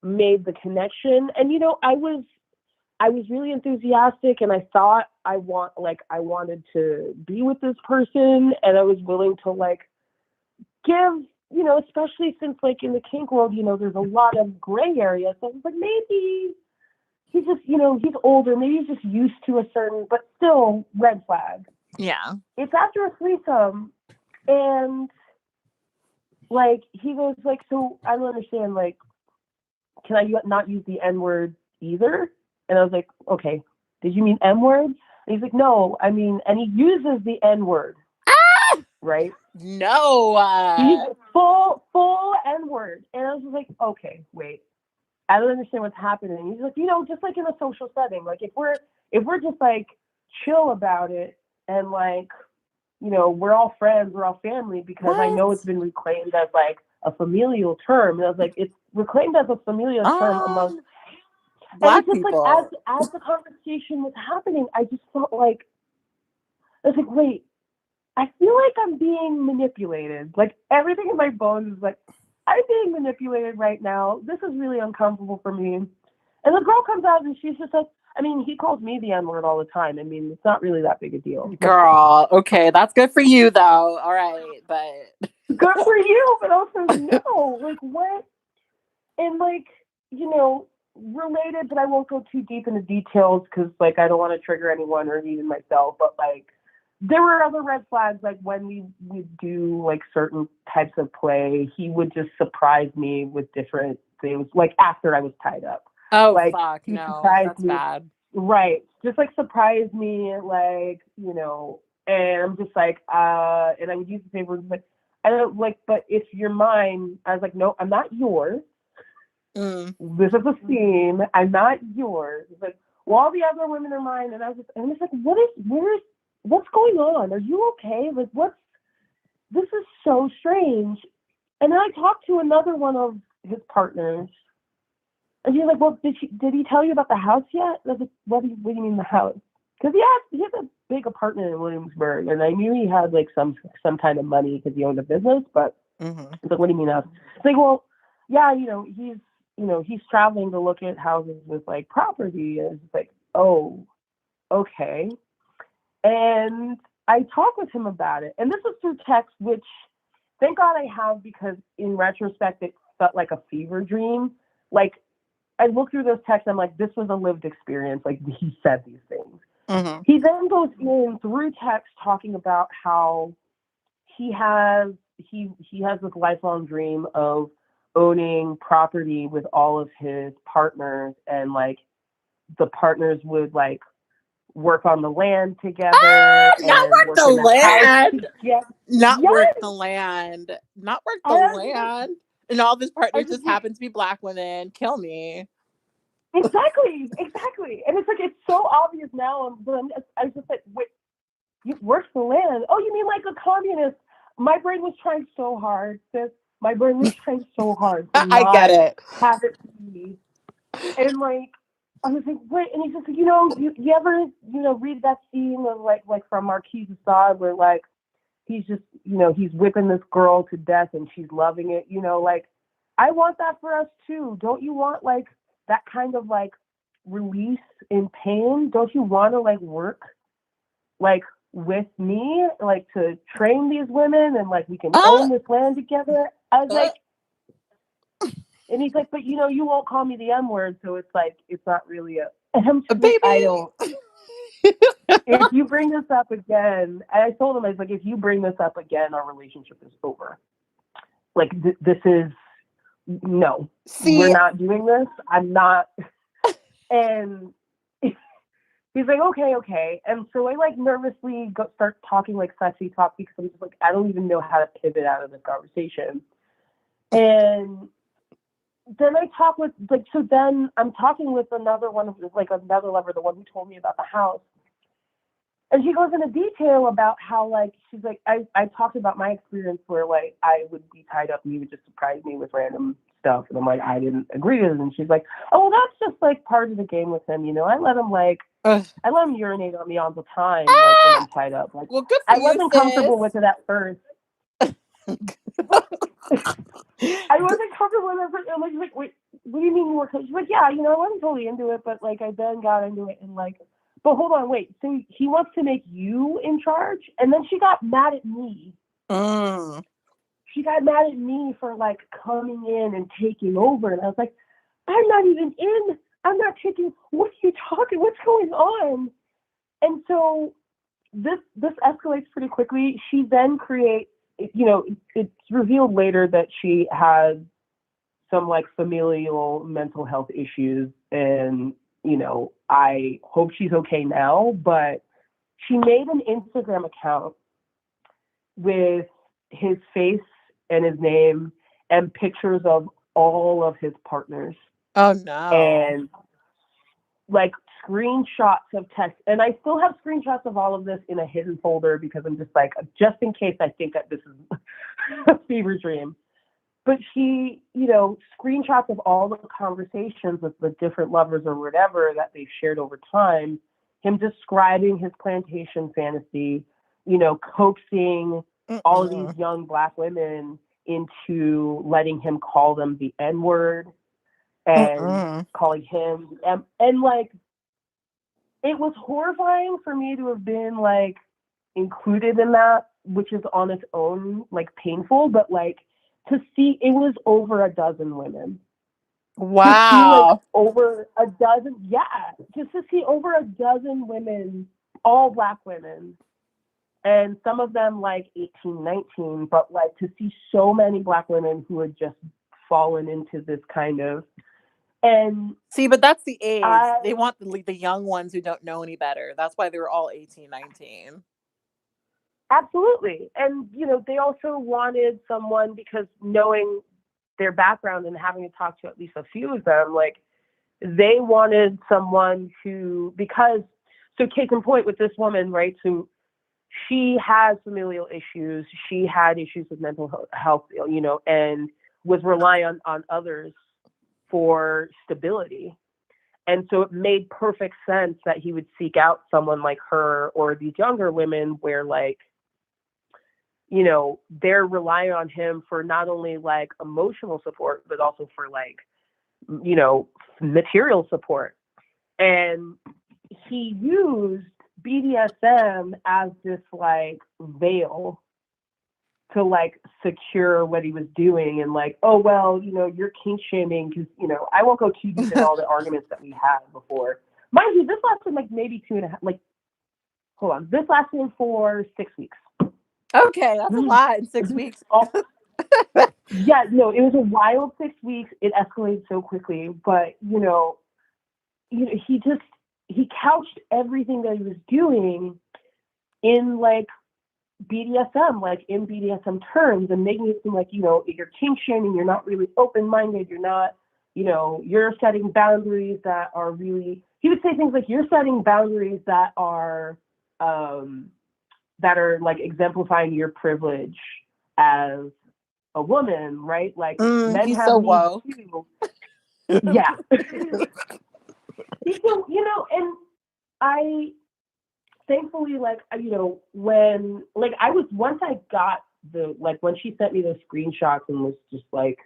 made the connection, and I was really enthusiastic, and I thought I wanted to be with this person, and I was willing to like give, especially since like in the kink world, there's a lot of gray area. So I was like, maybe he's just, he's older, maybe he's just used to a certain, but still red flag. Yeah. It's after a threesome, and like he goes like, so I don't understand, like, can I not use the N word either? And I was like, okay, did you mean M word? And he's like, no, I mean, and he uses the N word. Ah! Right? No. He uses full N word. And I was like, okay, wait. I don't understand what's happening. He's like, just like in a social setting, like if we're just like chill about it, and like, we're all friends, we're all family, because I know it's been reclaimed as like a familial term. And I was like, it's reclaimed as a familial term among Black and it's just people. like as the conversation was happening, I just felt like I was like, wait, I feel like I'm being manipulated. Like everything in my bones is like, I'm being manipulated right now. This is really uncomfortable for me. And the girl comes out and she's just like, I mean, he calls me the N-word all the time. I mean, it's not really that big a deal. Girl, okay, that's good for you though. All right, but good for you, but also no, like what? And like, related, but I won't go too deep into details because like I don't want to trigger anyone or even myself, but like there were other red flags. Like when we would do like certain types of play, he would just surprise me with different things, like after I was tied up. Oh, like, fuck, no, that's me, bad. Right. Just like surprise me, like, and I'm just like, and I would use the same words like, I don't like, but if you're mine, I was like, no, I'm not yours. This is a scene. I'm not yours. It's like, well, all the other women are mine. And I was like, what's going on? Are you okay? Like, this is so strange. And then I talked to another one of his partners, and he's like, well, did he tell you about the house yet? I was like, what do you mean the house? Because he has a big apartment in Williamsburg, and I knew he had like some kind of money because he owned a business, but it's like, what do you mean house? It's like, well, yeah, he's traveling to look at houses with like property. And it's like, oh, okay. And I talked with him about it. And this was through text, which thank God I have, because in retrospect, it felt like a fever dream. Like I look through those texts, I'm like, this was a lived experience. Like he said these things. He then goes in through text talking about how he has this lifelong dream of owning property with all of his partners, and like the partners would like work on the land together. Not work the land. Not work the land. Not work the land. And all of his partners just happen to be Black women. Kill me. Exactly. And it's like, it's so obvious now. But I was just like, wait, you work the land? Oh, you mean like a communist? my brain was trying so hard, sis. My brain was trying so hard to I get not it. have it be. And like, I was like, wait, and he's just like, you ever, read that scene of like from Marquis de Sade where like he's just, he's whipping this girl to death and she's loving it, like I want that for us too. Don't you want like that kind of like release in pain? Don't you want to like work like with me, like to train these women and like we can own this land together? I was like, and he's like, but you won't call me the M word, so it's like it's not really a. And I'm just like, I baby. don't. If you bring this up again, and I told him, I was like, if you bring this up again, our relationship is over. Like this is no. See, we're not doing this. I'm not. And he's like, okay. And so I like nervously start talking like sexy talk because I'm just like, I don't even know how to pivot out of this conversation. And then I talk with like, so then I'm talking with another lover, the one who told me about the house. And she goes into detail about how like, she's like, I talked about my experience where like I would be tied up and he would just surprise me with random stuff. And I'm like, I didn't agree with it. And she's like, oh, well, that's just like part of the game with him. I let him urinate on me all the time, like when I'm tied up. Like, well, good for I you, wasn't comfortable with it at first. I wasn't comfortable with it. And like, wait, what do you mean you were? She's like, yeah, I wasn't totally into it, but like I then got into it and like, but hold on, wait. So he wants to make you in charge, and then she got mad at me. She got mad at me for like coming in and taking over, and I was like, I'm not even in. I'm not taking. What are you talking? What's going on? And so this escalates pretty quickly. She then creates. It's revealed later that she has some like familial mental health issues, and I hope she's okay now, but she made an Instagram account with his face and his name and pictures of all of his partners. Oh no. And like screenshots of text. And I still have screenshots of all of this in a hidden folder because I'm just like, just in case I think that this is a fever dream. But she, screenshots of all the conversations with the different lovers or whatever that they've shared over time, him describing his plantation fantasy, coaxing all of these young Black women into letting him call them the N-word and calling him, and like, it was horrifying for me to have been like included in that, which is on its own like painful, but like, to see it was over a dozen women. Wow. To see like over a dozen, just to see over a dozen women, all Black women, and some of them like 18, 19, but like to see so many Black women who had just fallen into this kind of. And see, but that's the age. They want the young ones who don't know any better. That's why they were all 18, 19. Absolutely. And, they also wanted someone, because knowing their background and having to talk to at least a few of them, like they wanted someone who, so case in point with this woman, right? So she has familial issues. She had issues with mental health, and was relying on others for stability. And so it made perfect sense that he would seek out someone like her or these younger women where like, they're relying on him for not only like emotional support, but also for like, material support. And he used BDSM as this like veil to like secure what he was doing, and like, oh, well, you're kink shaming because, I won't go too deep in all the arguments that we had before. Mind you, this lasted like maybe 2.5, like, hold on, this lasted for 6 weeks. Okay, that's a lot in 6 weeks. Yeah, no, it was a wild 6 weeks. It escalated so quickly, but he couched everything that he was doing in like BDSM, like in BDSM terms, and making it seem like, you're kink shaming, you're not really open-minded, you're not, you're setting boundaries that are really, he would say things like, you're setting boundaries that are like exemplifying your privilege as a woman, right? Like men He's have so needs woke. too. Yeah. And I thankfully, like, when, like, once I got when she sent me those screenshots and was just like,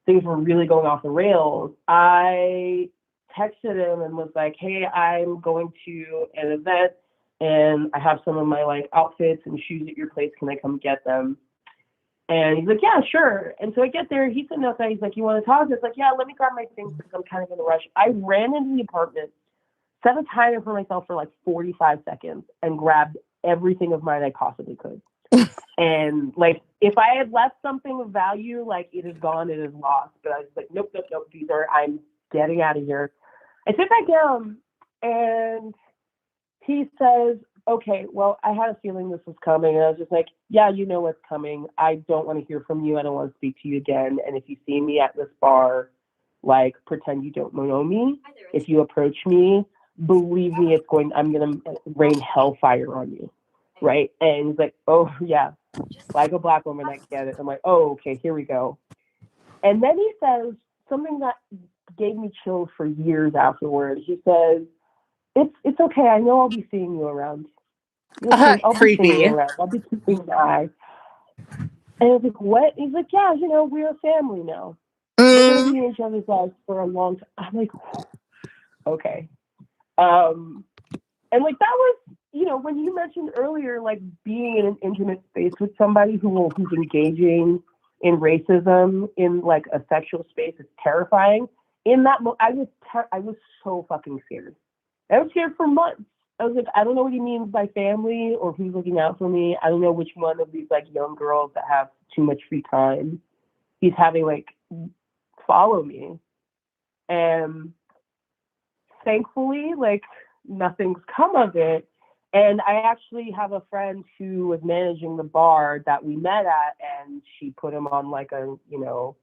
things were really going off the rails, I texted him and was like, hey, I'm going to an event and I have some of my like outfits and shoes at your place. Can I come get them? And he's like, yeah, sure. And so I get there. He's sitting outside. He's like, you want to talk? It's like, yeah, let me grab my things because I'm kind of in a rush. I ran into the apartment, set a timer for myself for like 45 seconds and grabbed everything of mine I possibly could. And like, if I had left something of value, like it is gone, it is lost. But I was like, nope. I'm getting out of here. I sit back down and he says, okay, well, I had a feeling this was coming. And I was just like, yeah, you know what's coming. I don't want to hear from you. I don't want to speak to you again. And if you see me at this bar, like, pretend you don't know me. If you approach me, believe me, I'm going to rain hellfire on you. Right. And he's like, oh, yeah, like a Black woman, I get it. I'm like, oh, okay, here we go. And then he says something that gave me chills for years afterward. He says, it's okay. I know I'll be seeing you around. I'll be seeing you around. I'll be keeping an eye. And I was like, what? He's like, yeah, we're a family now. We're going to be in each other's lives for a long time. I'm like, okay. And like, that was, when you mentioned earlier, like being in an intimate space with somebody who's engaging in racism in like a sexual space is terrifying. In that moment, I was so fucking scared. I was scared for months. I was like, I don't know what he means by family or who's looking out for me. I don't know which one of these like young girls that have too much free time he's having like follow me. And thankfully, like, nothing's come of it. And I actually have a friend who was managing the bar that we met at, and she put him on like a, no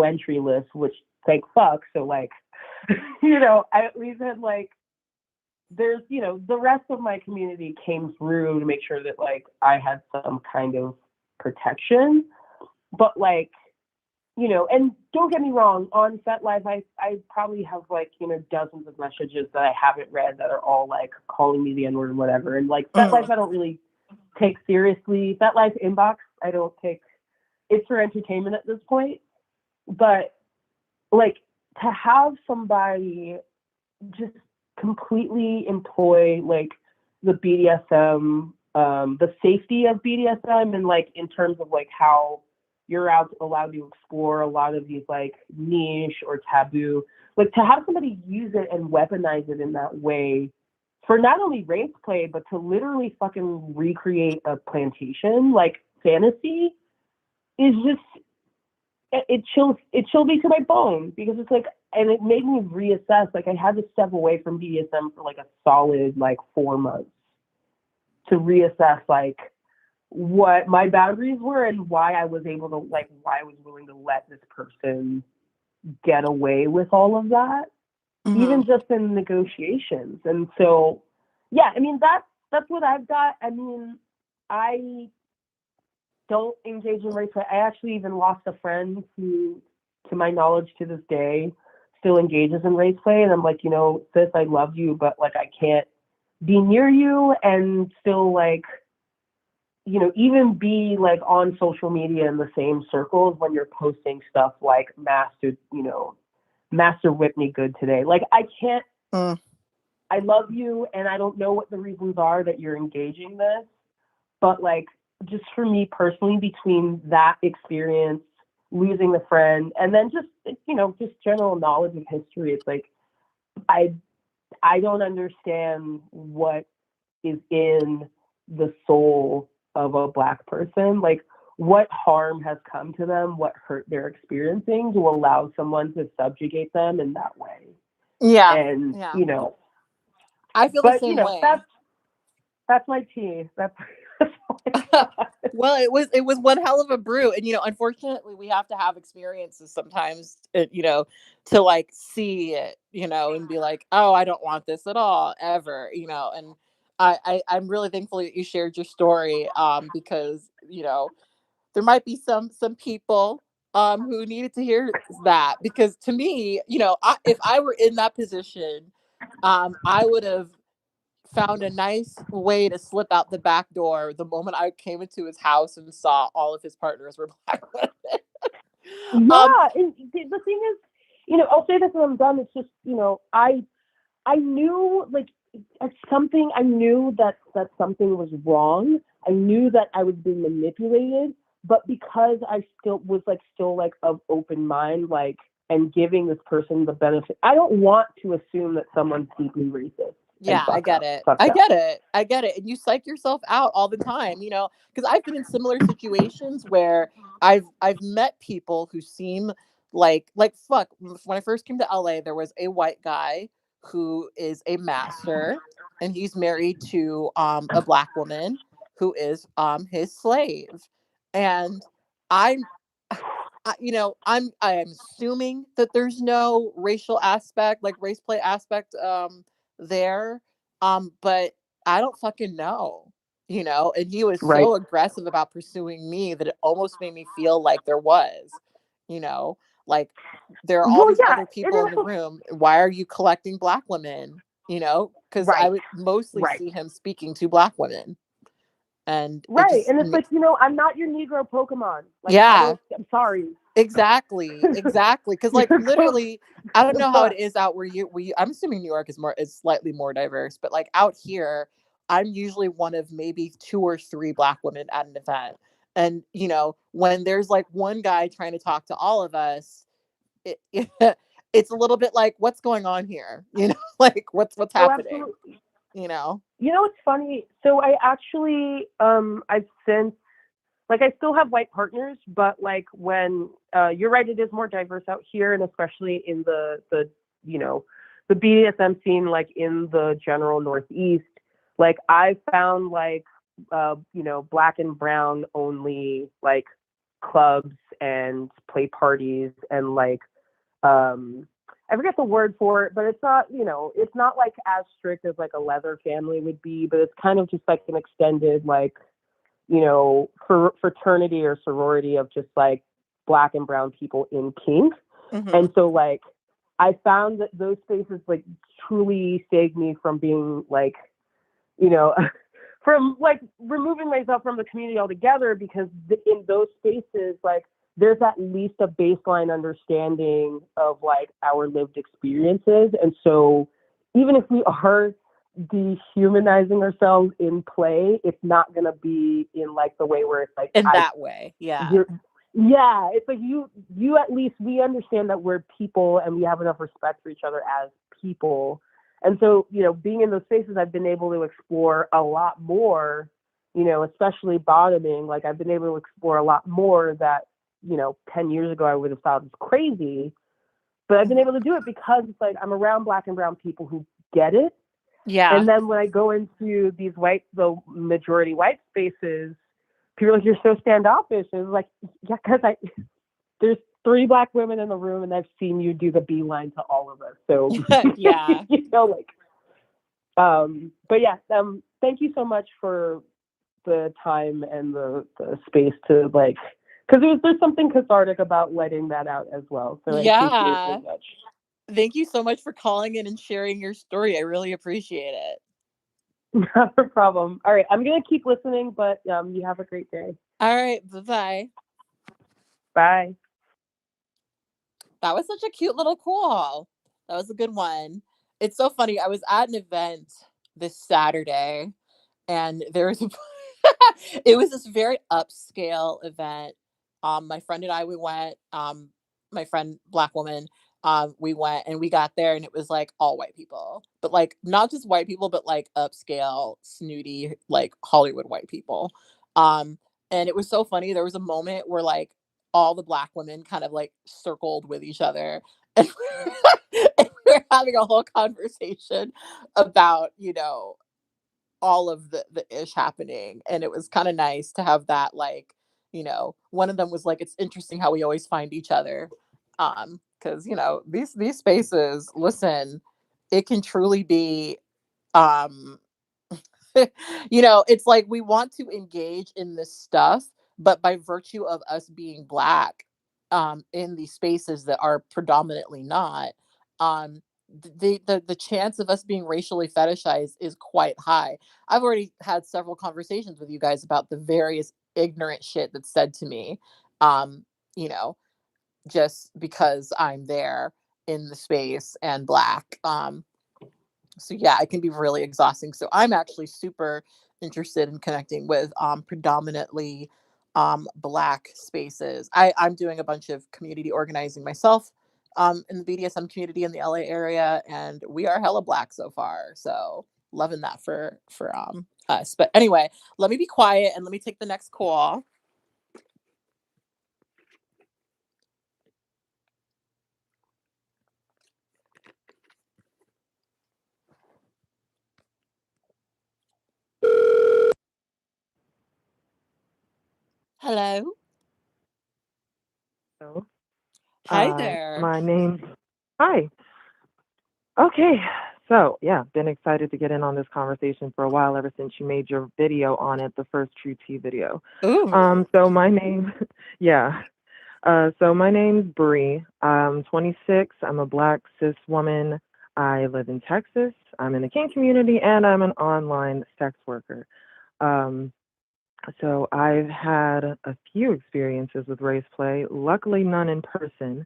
entry list, which thank fuck. So like, I at least had like, there's, the rest of my community came through to make sure that like I had some kind of protection. But like, and don't get me wrong, on FetLife, I probably have like, dozens of messages that I haven't read that are all like calling me the N-word or whatever. And like FetLife, I don't really take seriously. FetLife inbox, I don't take, it's for entertainment at this point. But like, to have somebody just completely employ like the BDSM, the safety of BDSM, and like in terms of like how you're allowed to explore a lot of these like niche or taboo, like to have somebody use it and weaponize it in that way for not only race play, but to literally fucking recreate a plantation like fantasy is just, it chilled me to my bone, because it's like, and it made me reassess. Like I had to step away from BDSM for like a solid like 4 months to reassess like what my boundaries were and why I was willing to let this person get away with all of that, even just in negotiations. And so, yeah, I mean, that's what I've got. I mean, I don't engage in race play. I actually even lost a friend who, to my knowledge, to this day, still engages in race play. And I'm like, sis, I love you, but like, I can't be near you and still like, even be like on social media in the same circles when you're posting stuff like Master whip me good today. Like I can't, I love you and I don't know what the reasons are that you're engaging this, but like, just for me personally, between that experience, losing the friend, and then just, just general knowledge of history, it's like, I don't understand what is in the soul of a Black person. Like, what harm has come to them, what hurt they're experiencing to allow someone to subjugate them in that way. Yeah. And, I feel the same way. That's my tea. That's well, it was one hell of a brew, and unfortunately, we have to have experiences sometimes, to like see it, and be like, oh, I don't want this at all, ever, and I'm really thankful that you shared your story, because there might be some people who needed to hear that, because to me, if I were in that position, I would have found a nice way to slip out the back door the moment I came into his house and saw all of his partners were black women. um Yeah, and the thing is, I'll say this when I'm done. It's just, I knew like something. I knew that something was wrong. I knew that I was being manipulated, but because I still like of open mind, like, and giving this person the benefit. I don't want to assume that someone's deeply racist and Yeah, I get it. fucked I up. get it. I get it. And you psych yourself out all the time, because I've been in similar situations where I've met people who seem like fuck. When I first came to LA, there was a white guy who is a master, and he's married to a black woman who is his slave. And I'm I am assuming that there's no racial aspect, like race play aspect there. But I don't fucking know, and he was Right. so aggressive about pursuing me that it almost made me feel like there was, you know, like there are all Well, these yeah, other and people in the also room. Why are you collecting black women? Because I right, would mostly right. see him speaking to black women, and it Right. just And it's like, I'm not your Negro Pokemon. Like, yeah. I'm sorry. Exactly, exactly. Because like You're close. literally, I don't know how it But is out where you. I'm assuming New York is slightly more diverse, but like out here, I'm usually one of maybe two or three black women at an event, and when there's like one guy trying to talk to all of us, it, it's a little bit like, what's going on here? Like what's oh, happening? absolutely. You know? What's funny? So I actually, I've since, like, I still have white partners, but like when, you're right, it is more diverse out here, and especially in you know, the BDSM scene, like in the general Northeast. Like, I found like, black and brown only like clubs and play parties and like, I forget the word for it, but it's not like as strict as like a leather family would be, but it's kind of just like an extended like, fraternity or sorority of just like black and brown people in kink. Hmm. And so like I found that those spaces like truly saved me from being like, you know, from like removing myself from the community altogether, because in those spaces, like, there's at least a baseline understanding of like our lived experiences. And so even if we are dehumanizing ourselves in play, it's not going to be in like the way where it's like, In that way, yeah. you're, yeah, it's like you at least, we understand that we're people and we have enough respect for each other as people. And so, being in those spaces, I've been able to explore a lot more, especially bottoming. Like, I've been able to explore a lot more that, 10 years ago I would have thought was crazy. But I've been able to do it because it's like I'm around black and brown people who get it. Yeah. And then when I go into the majority white spaces, people are like, "You're so standoffish." And it's like, yeah, because there's three black women in the room, and I've seen you do the beeline to all of us. So, Yeah. like, but yeah, thank you so much for the time and the space to like, because there's something cathartic about letting that out as well. So I appreciate it Yeah. very much. Thank you so much for calling in and sharing your story. I really appreciate it. Not a problem. All right, I'm gonna keep listening, but you have a great day. All right. Bye-bye. Bye. That was such a cute little call. That was a good one. It's so funny. I was at an event this Saturday, and there was a it was this very upscale event. My friend and I, we went. My friend, black woman, we went and we got there, and it was like all white people, but like not just white people, but like upscale, snooty, like Hollywood white people. Um, and it was so funny. There was a moment where like all the black women kind of like circled with each other, and and we were having a whole conversation about all of the ish happening, and it was kind of nice to have that, like, one of them was like, it's interesting how we always find each other, because these spaces, listen, it can truly be, um it's like we want to engage in this stuff, but by virtue of us being Black, in these spaces that are predominantly not, um, the chance of us being racially fetishized is quite high. I've already had several conversations with you guys about the various ignorant shit that's said to me, um, you know, just because I'm there in the space and Black. So yeah, it can be really exhausting. So I'm actually super interested in connecting with predominantly Black spaces. I'm doing a bunch of community organizing myself in the BDSM community in the LA area, and we are hella Black so far. So loving that for us. But anyway, let me be quiet and let me take the next call. Hello. So, Hi there. my name. Hi. Okay. So, yeah, been excited to get in on this conversation for a while ever since you made your video on it, the first True Tea video. Ooh. So my name, yeah. So my name's Bree. I'm 26. I'm a Black cis woman. I live in Texas. I'm in the kink community, and I'm an online sex worker. Um, so I've had a few experiences with race play. Luckily, none in person.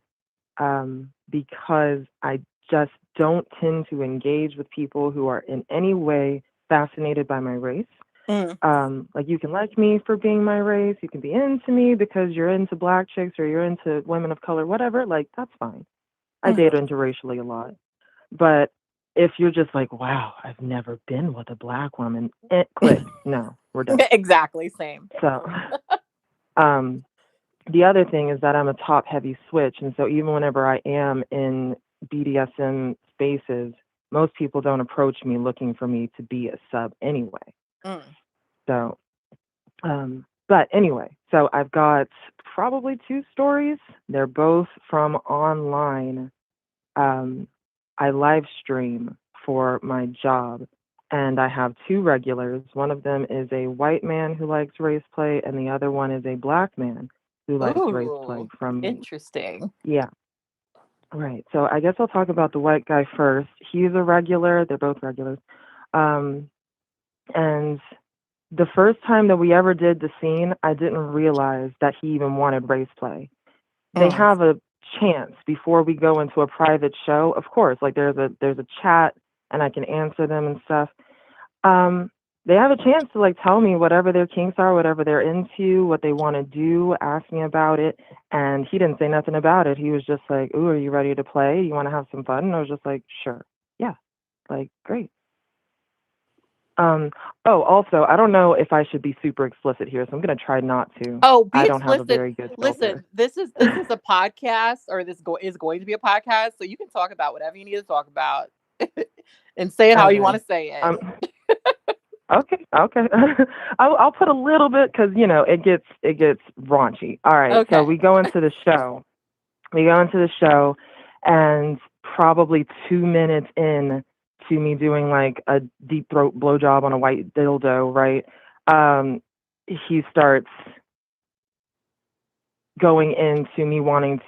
Because I just don't tend to engage with people who are in any way fascinated by my race. Mm, Like you can like me for being my race, you can be into me because you're into Black chicks or you're into women of color, whatever, like that's fine. I date mhm. interracially a lot. But if you're just like, wow, I've never been with a Black woman, click. No, we're done. Exactly, same. So um the other thing is that I'm a top heavy switch. And so even whenever I am in BDSM spaces, most people don't approach me looking for me to be a sub anyway. Mm. So, but anyway, so I've got probably two stories. They're both from online. Um, I live stream for my job, and I have two regulars. One of them is a white man who likes race play, and the other one is a Black man who likes race play Ooh, from me. interesting. Yeah, right. So I guess I'll talk about the white guy first. He's a regular. They're both regulars. Um, and the first time that we ever did the scene, I didn't realize that he even wanted race play. They Mm. have a chance before we go into a private show. Of course, like there's a chat and I can answer them and stuff. Um, they have a chance to like tell me whatever their kinks are, whatever they're into, what they want to do, ask me about it. And he didn't say nothing about it. He was just like, "Ooh, are you ready to play? You want to have some fun?" And I was just like, "Sure, yeah, like great." Um, oh, also, I don't know if I should be super explicit here, so I'm gonna try not to. Oh, be I don't have a explicit. very good filter. Listen, this is a podcast, or is going to be a podcast, so you can talk about whatever you need to talk about, and say it how you want Okay. to say it. Um, okay, okay. I'll put a little bit because it gets raunchy. All right, so Okay. we go into the show. We go into the show, and probably 2 minutes in to me doing like a deep throat blowjob on a white dildo, right? Um, he starts going into me wanting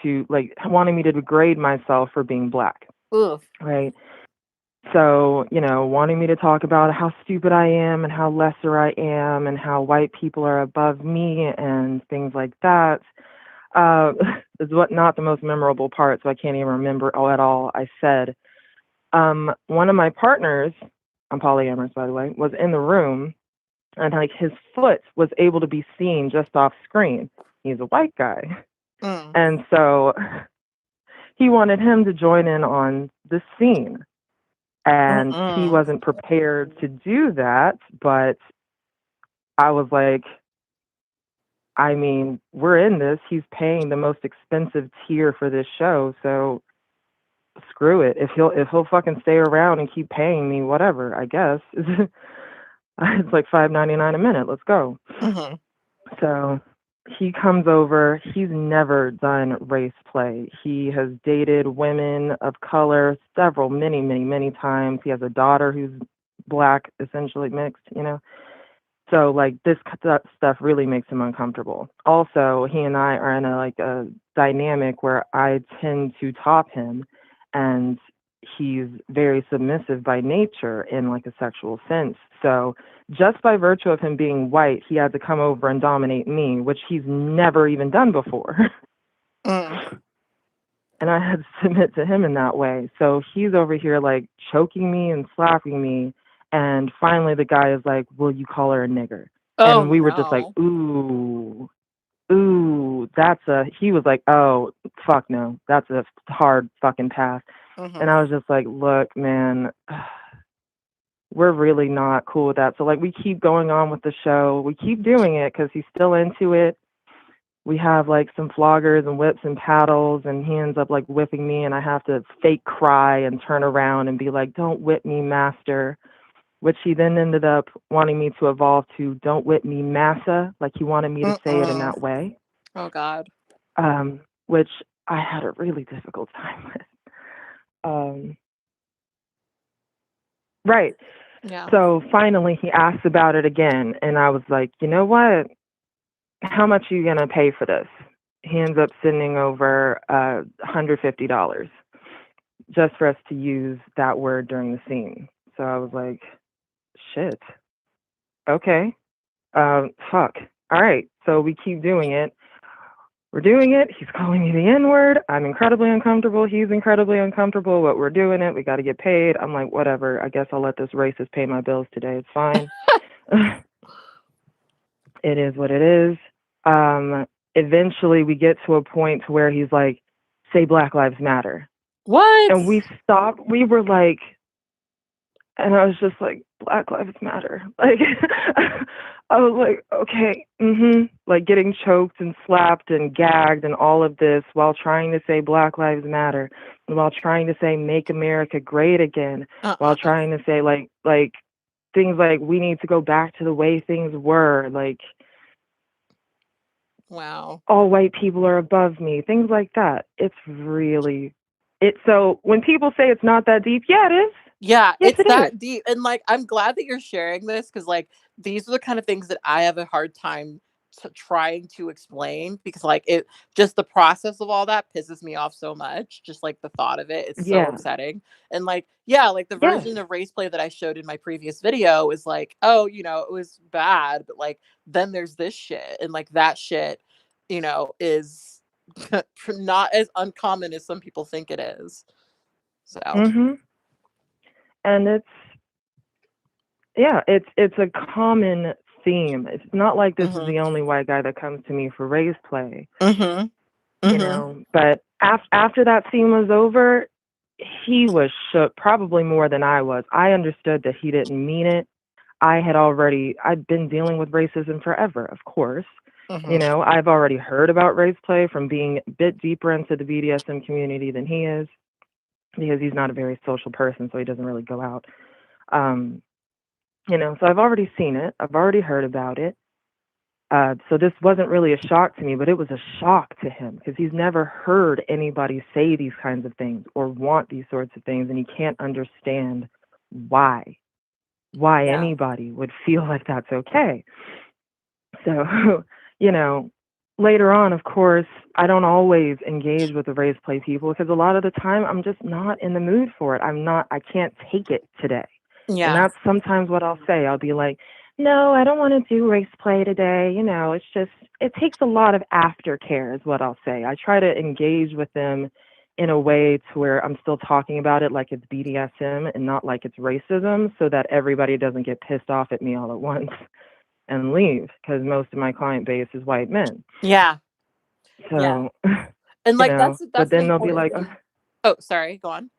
me to degrade myself for being Black, Oof. right? So, wanting me to talk about how stupid I am and how lesser I am and how white people are above me and things like that. Uh, is what not the most memorable part, so I can't even remember at all. I said, one of my partners, I'm polyamorous by the way, was in the room and like his foot was able to be seen just off screen. He's a white guy. Mm. And so he wanted him to join in on the scene. And he Mm-mm. wasn't prepared to do that, but I was like, I mean, we're in this. He's paying the most expensive tier for this show, so screw it. If he'll fucking stay around and keep paying me, whatever, I guess. It's like $5.99 a minute. Let's go. Mm-hmm. So he comes over. He's never done race play. He has dated women of color several, many, many, many times. He has a daughter who's Black, essentially mixed. So like that stuff really makes him uncomfortable. Also, he and I are in a dynamic where I tend to top him, and he's very submissive by nature in like a sexual sense. So just by virtue of him being white, he had to come over and dominate me, which he's never even done before. And I had to submit to him in that way. So he's over here like choking me and slapping me. And finally the guy is like, will you call her a nigger? Oh And we were just like, no. ooh, he was like, oh, fuck no, that's a hard fucking pass. And I was just like, look, man, we're really not cool with that. So like we keep going on with the show. We keep doing it because he's still into it. We have like some floggers and whips and paddles, and he ends up like whipping me, and I have to fake cry and turn around and be like, don't whip me, master, which he then ended up wanting me to evolve to don't whip me, massa, like he wanted me to say it in that way. Oh God. Which I had a really difficult time with. Right. Yeah. So finally he asked about it again, and I was like, you know what? How much are you going to pay for this? He ends up sending over $150 just for us to use that word during the scene. So I was like, shit. Okay. Fuck. All right. So we keep doing it. We're doing it. He's calling me the N-word. I'm incredibly uncomfortable. He's incredibly uncomfortable, but we're doing it. We got to get paid. I'm like, whatever. I guess I'll let this racist pay my bills today. It's fine. It is what it is. Eventually we get to a point where he's like, say Black Lives Matter. What? And we stopped. We were like, and I was just like, Black Lives Matter. Like, I was like, okay, like getting choked and slapped and gagged and all of this while trying to say Black Lives Matter, and while trying to say Make America Great Again, while trying to say like things like we need to go back to the way things were, like, wow, all white people are above me, things like that. It's really, so when people say it's not that deep, yeah, it is. Yeah, Yes, it's that is. deep. And like, I'm glad that you're sharing this, because like these are the kind of things that I have a hard time trying to explain, because like it just the process of all that pisses me off so much. Just like the thought of it, it's so Yeah. upsetting. And like, yeah, like the Yes. version of Raceplay that I showed in my previous video is like, oh, it was bad, but like then there's this shit, and like that shit, is not as uncommon as some people think it is. So. And it's a common theme. It's not like this is the only white guy that comes to me for Raceplay. But after that scene was over, he was shook, probably more than I was. I understood that he didn't mean it. I'd been dealing with racism forever, of course. I've already heard about Raceplay from being a bit deeper into the BDSM community than he is, because he's not a very social person, so he doesn't really go out. So I've already seen it. I've already heard about it. So this wasn't really a shock to me, but it was a shock to him, because he's never heard anybody say these kinds of things or want these sorts of things, and he can't understand why anybody would feel like that's okay. So, later on, of course, I don't always engage with the Raceplay people, because a lot of the time I'm just not in the mood for it. I can't take it today. Yeah. And that's sometimes what I'll say. I'll be like, no, I don't want to do Raceplay today. It's just, it takes a lot of aftercare is what I'll say. I try to engage with them in a way to where I'm still talking about it like it's BDSM and not like it's racism, so that everybody doesn't get pissed off at me all at once and leave, because most of my client base is white men. Yeah. So, yeah. And like that's but then they'll be like, oh, sorry, go on.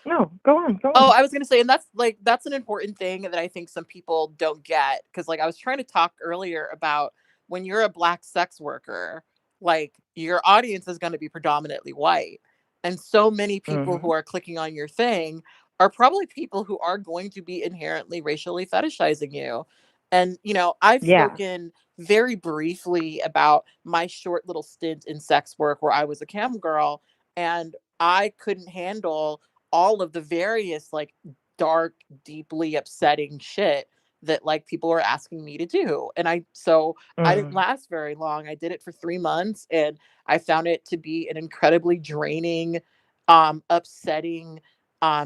No, go on. Oh, I was gonna say, and that's an important thing that I think some people don't get, because like I was trying to talk earlier about, when you're a Black sex worker, like your audience is going to be predominantly white, and so many people who are clicking on your thing are probably people who are going to be inherently racially fetishizing you. And I've spoken very briefly about my short little stint in sex work where I was a cam girl, and I couldn't handle all of the various like dark, deeply upsetting shit that like people were asking me to do. And I didn't Mm. last very long. I did it for 3 months, and I found it to be an incredibly draining, upsetting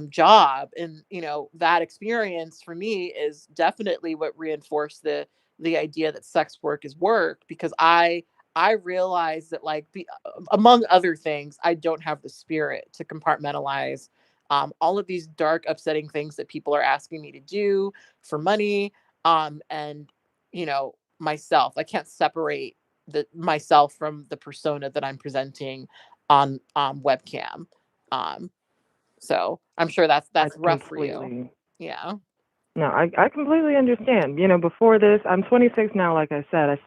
job. And that experience for me is definitely what reinforced the idea that sex work is work, because I realized that, like, among other things, I don't have the spirit to compartmentalize all of these dark, upsetting things that people are asking me to do for money. And myself, I can't separate the myself from the persona that I'm presenting on webcam. Um, so I'm sure that's I rough for you. completely Yeah. No, I completely understand. Before this, I'm 26 now, like I said.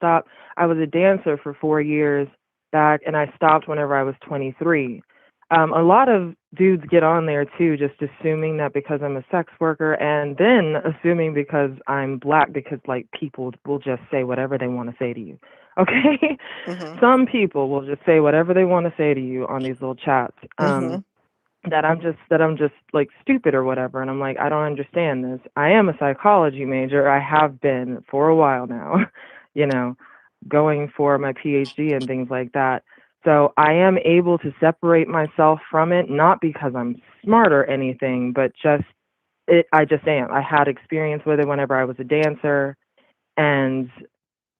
I was a dancer for 4 years back, and I stopped whenever I was 23. A lot of dudes get on there too, just assuming that because I'm a sex worker, and then assuming because I'm black, because like people will just say whatever they want to say to you. Okay? Mhm. Some people will just say whatever they want to say to you on these little chats. Mhm. That I'm just like stupid or whatever, and I'm like, I don't understand this. I am a psychology major. I have been for a while now, you know, going for my PhD and things like that. So I am able to separate myself from it, not because I'm smart or anything, but I just am. I had experience with it whenever I was a dancer, and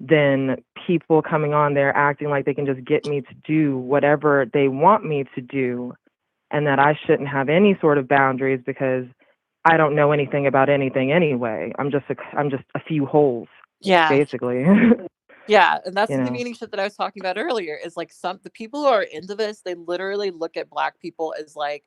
then people coming on there acting like they can just get me to do whatever they want me to do, and that I shouldn't have any sort of boundaries because I don't know anything about anything anyway. I'm just a few holes, Yeah. basically. Yeah, and that's you the know. demeaning shit that I was talking about earlier. Is like, the people who are into this, they literally look at black people as like,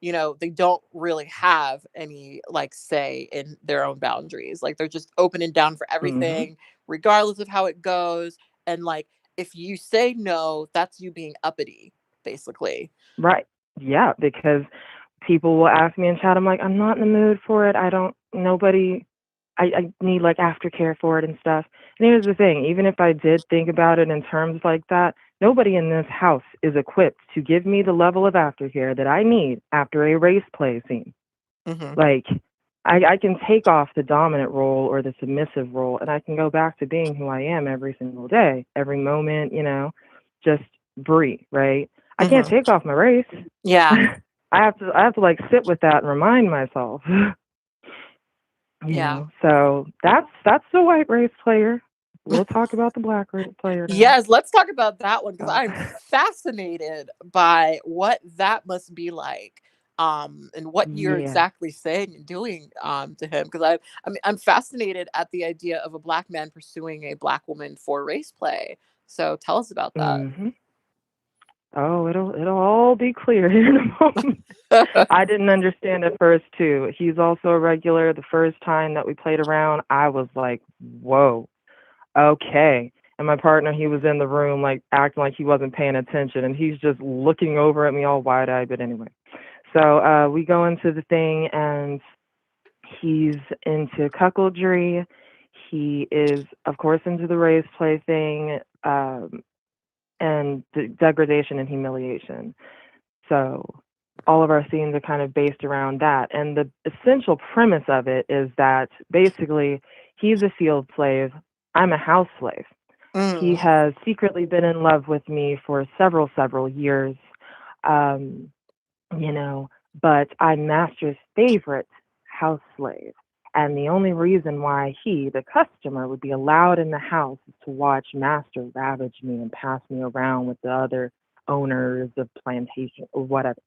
they don't really have any like say in their own boundaries. Like, they're just open and down for Mhm. everything, regardless of how it goes. And like, if you say no, that's you being uppity, basically. Right. Yeah, because people will ask me in chat. I'm like, I'm not in the mood for it. I don't. Nobody. I need like aftercare for it and stuff. And here's the thing: even if I did think about it in terms like that, nobody in this house is equipped to give me the level of aftercare that I need after a race play scene. Hmm. Like, I can take off the dominant role or the submissive role, and I can go back to being who I am every single day, every moment, just breathe, right? I can't Hmm. take off my race. Yeah. I have to like sit with that and remind myself, Yeah. So that's the white race player. We'll talk about the black race player now. Yes, let's talk about that one, because So, I'm fascinated by what that must be like, and what you're yeah. exactly saying and doing, to him. Because I'm fascinated at the idea of a black man pursuing a black woman for race play. So tell us about that. hmm Oh, it'll all be clear here in a moment. I didn't understand at first too. He's also a regular. The first time that we played around, I was like, "Whoa, okay." And my partner, he was in the room like acting like he wasn't paying attention, and he's just looking over at me all wide-eyed. But anyway, so we go into the thing, and he's into cuckoldry. He is, of course, into the race play thing, and degradation and humiliation. So all of our scenes are kind of based around that. And the essential premise of it is that basically he's a field slave, I'm a house slave. He Mm. has secretly been in love with me for several years, um, you know, but I'm Master's favorite house slave. And the only reason why he, the customer, would be allowed in the house is to watch Master ravage me and pass me around with the other owners of plantation or whatever,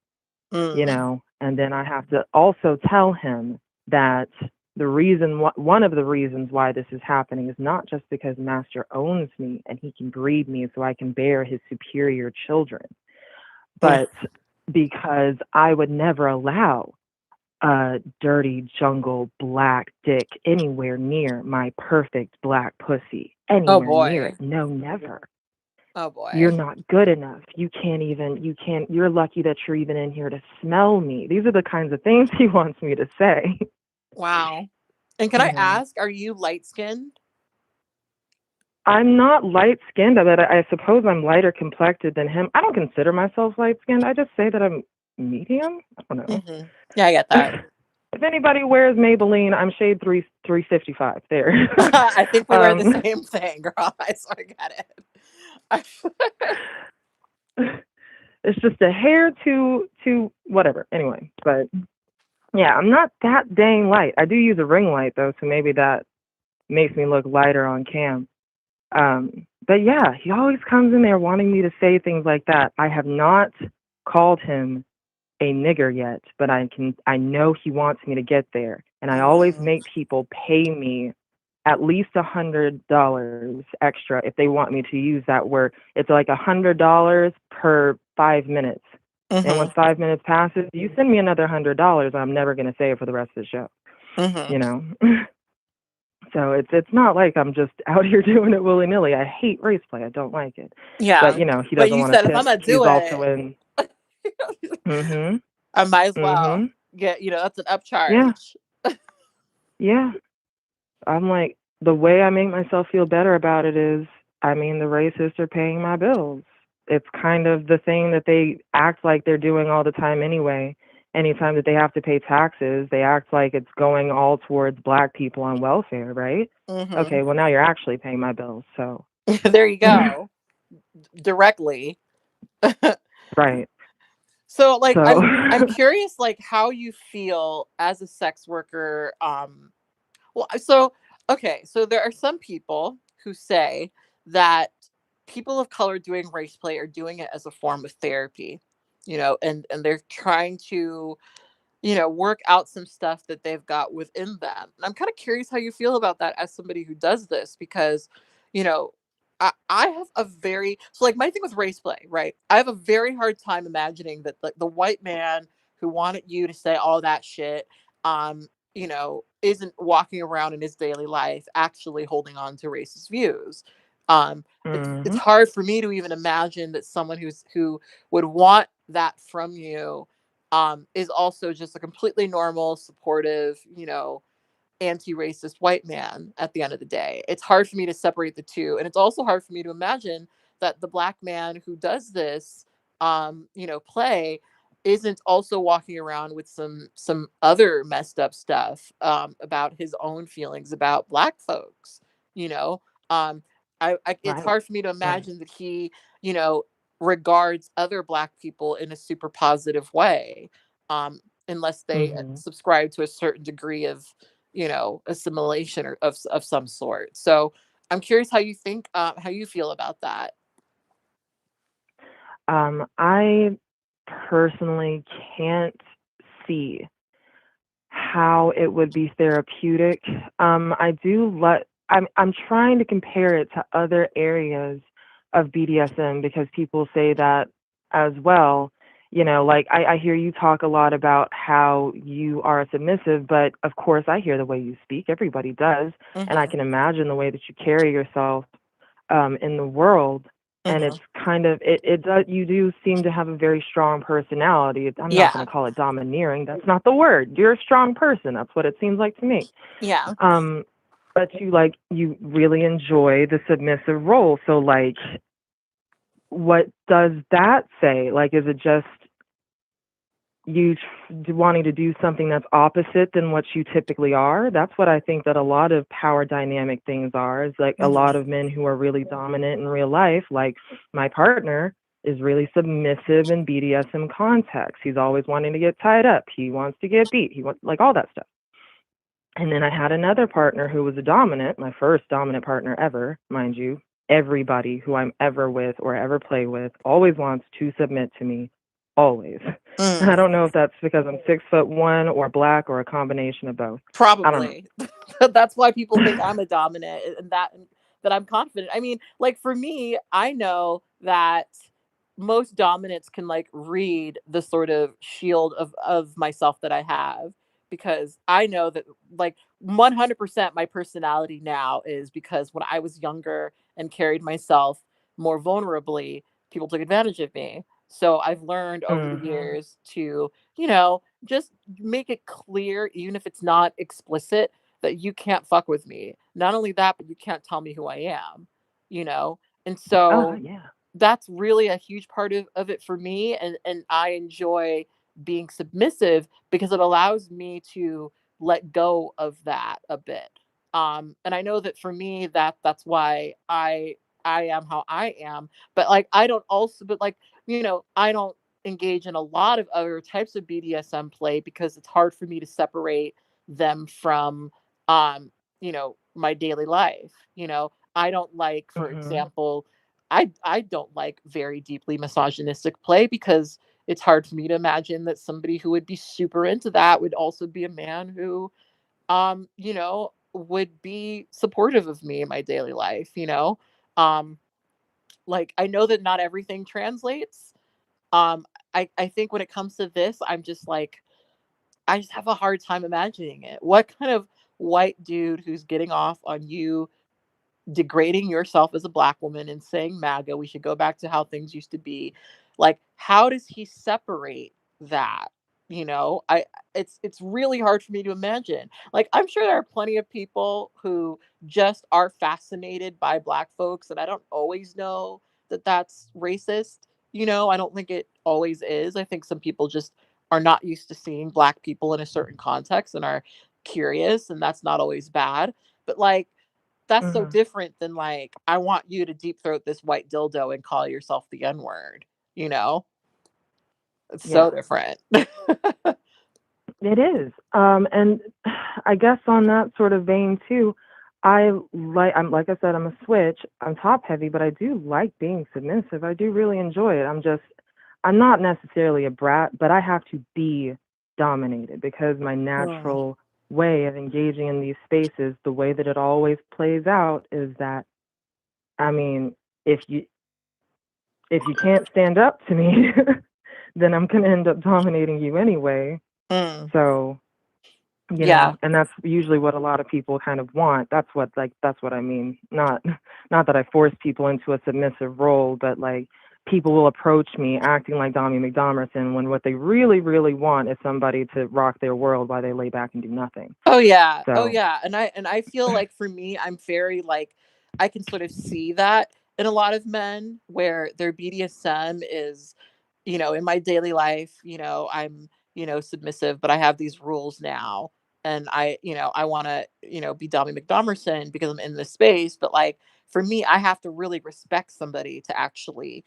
Mm. and then I have to also tell him that one of the reasons why this is happening is not just because Master owns me and he can breed me so I can bear his superior children, Mm. but because I would never allow a dirty jungle black dick anywhere near my perfect black pussy, Oh anywhere near it. boy. No, never. Oh You're boy. not good enough. You're lucky that you're even in here to smell me. These are the kinds of things he wants me to say. Wow. And can I you know. ask, are you light skinned? I'm not light skinned, but I suppose I'm lighter complected than him. I don't consider myself light skinned. I just say that I'm medium. I don't know. Hmm. Yeah, I get that. If anybody wears Maybelline, I'm shade 355 there. I think we wear the um, same thing, girl. I swear to God it. it's just a hair to whatever. Anyway, but yeah, I'm not that dang light. I do use a ring light though, so maybe that makes me look lighter on cam. But yeah, he always comes in there wanting me to say things like that. I have not called him a nigger yet, but I know he wants me to get there. And I always Mhm. make people pay me at least $100 extra if they want me to use that word. It's like $100 per 5 minutes. And once Mhm. 5 minutes passes, you send me another $100, I'm never gonna say it for the rest of the show. Mhm. You know? So it's not like I'm just out here doing it willy nilly. I hate race play. I don't like it. But Yeah. you know, he But doesn't you want said to if I'm tip. gonna He's do also it, in. Mhm. I might as well Mhm. get, that's an Yeah. upcharge. Yeah. I'm like, the way I make myself feel better about it is, I mean, the racists are paying my bills. It's kind of the thing that they act like they're doing all the time anyway. Anytime that they have to pay taxes, they act like it's going all towards Black people on welfare, right? Mhm. Okay, well now you're actually paying my bills, so There you go. Directly. right. So like So I'm curious like how you feel as a sex worker. Well, so okay, so there are some people who say that people of color doing race play are doing it as a form of therapy, and they're trying to, work out some stuff that they've got within them. And I'm kind of curious how you feel about that as somebody who does this because, you know, I have a very so like my thing with race play, right? I have a very hard time imagining that the white man who wanted you to say all that shit, isn't walking around in his daily life actually holding on to racist views. It's mhm. hard for me to even imagine that someone who would want that from you is also just a completely normal, supportive, anti-racist white man at the end of the day. It's hard for me to separate the two. And it's also hard for me to imagine that the Black man who does this, play isn't also walking around with some other messed up stuff about his own feelings about Black folks, you know. Um, it's Right. hard for me to Right. imagine that he, you know, regards other Black people in a super positive way. Unless they Mhm. subscribe to a certain degree of, assimilation or of some sort. So I'm curious how you feel about that. I personally can't see how it would be therapeutic. I do let I'm trying to compare it to other areas of BDSM because people say that as well. You know, like I hear you talk a lot about how you are submissive, but of course I hear the way you speak. Everybody does, and I Mhm. can imagine the way that you carry yourself in the world. And it's Mhm. kind of it does you do seem to have a very strong personality. I'm not going Yeah. to call it domineering. That's not the word. You're a strong person. That's what it seems like to me. Yeah. Um, but you really enjoy the submissive role. So like, what does that say? Like, is it just you wanting to do something that's opposite than what you typically are? That's what I think that a lot of power dynamic things are, is like a lot Mhm. of men who are really dominant in real life, like my partner is really submissive in BDSM context. He's always wanting to get tied up. He wants to get beat. He wants like all that stuff. And then I had another partner who was a dominant, my first dominant partner ever, mind you. Everybody who I'm ever with or ever play with always wants to submit to me, always. And I Mm. don't know if that's because I'm 6'1" or Black or a combination of both. I don't Probably. That's why people think I'm a dominant and that I'm confident. I mean, like for me, I know that most dominants can like read the sort of shield of myself that I have because I know that like 100% my personality now is because when I was younger and carried myself more vulnerably, people took advantage of me. So I've learned over the Mhm. years to, just make it clear, even if it's not explicit, that you can't fuck with me. Not only that, but you can't tell me who I am, you know? And Oh, so yeah. that's really a huge part of it for me. And I enjoy being submissive because it allows me to let go of that a bit. And I know that for me that's why I am how I am, but like I don't also but like, I don't engage in a lot of other types of BDSM play because it's hard for me to separate them from my daily life. I don't like, for Mm-hmm. example, I don't like very deeply misogynistic play because it's hard for me to imagine that somebody who would be super into that would also be a man who would be supportive of me in my daily life. Um like I know that not everything translates. I think when it comes to this, I'm just like I just have a hard time imagining it. What kind of white dude who's getting off on you degrading yourself as a black woman and saying MAGA, we should go back to how things used to be. Like, how does he separate that? It's really hard for me to imagine. Like, I'm sure there are plenty of people who just are fascinated by black folks, and I don't always know that that's racist. I don't think it always is. I think some people just are not used to seeing black people in a certain context and are curious, and that's not always bad. But like that's so Mm-hmm. different than like, I want you to deep throat this white dildo and call yourself the N word. You know, it's so Yeah, different. it is. And I guess on that sort of vein too, I'm like I said, I'm a switch. I'm top heavy, but I do like being submissive. I do really enjoy it. I'm not necessarily a brat, but I have to be dominated because my Mm. natural way of engaging in these spaces, the way that it always plays out is that, I mean, if you if you can't stand up to me, then I'm going to end up dominating you anyway. Mm. So, Yeah. and that's usually what a lot of people kind of want. That's what I mean. Not that I force people into a submissive role, but like people will approach me acting like Dommy McDomerson when what they really, really want is somebody to rock their world while they lay back and do nothing. Oh yeah. Oh So, yeah. And I feel like for me, I'm very like I can sort of see that in a lot of men where their BDSM is, in my daily life, I'm, submissive, but I have these rules now. And I want to, be Dommy McDomerson because I'm in this space. But like for me, I have to really respect somebody to actually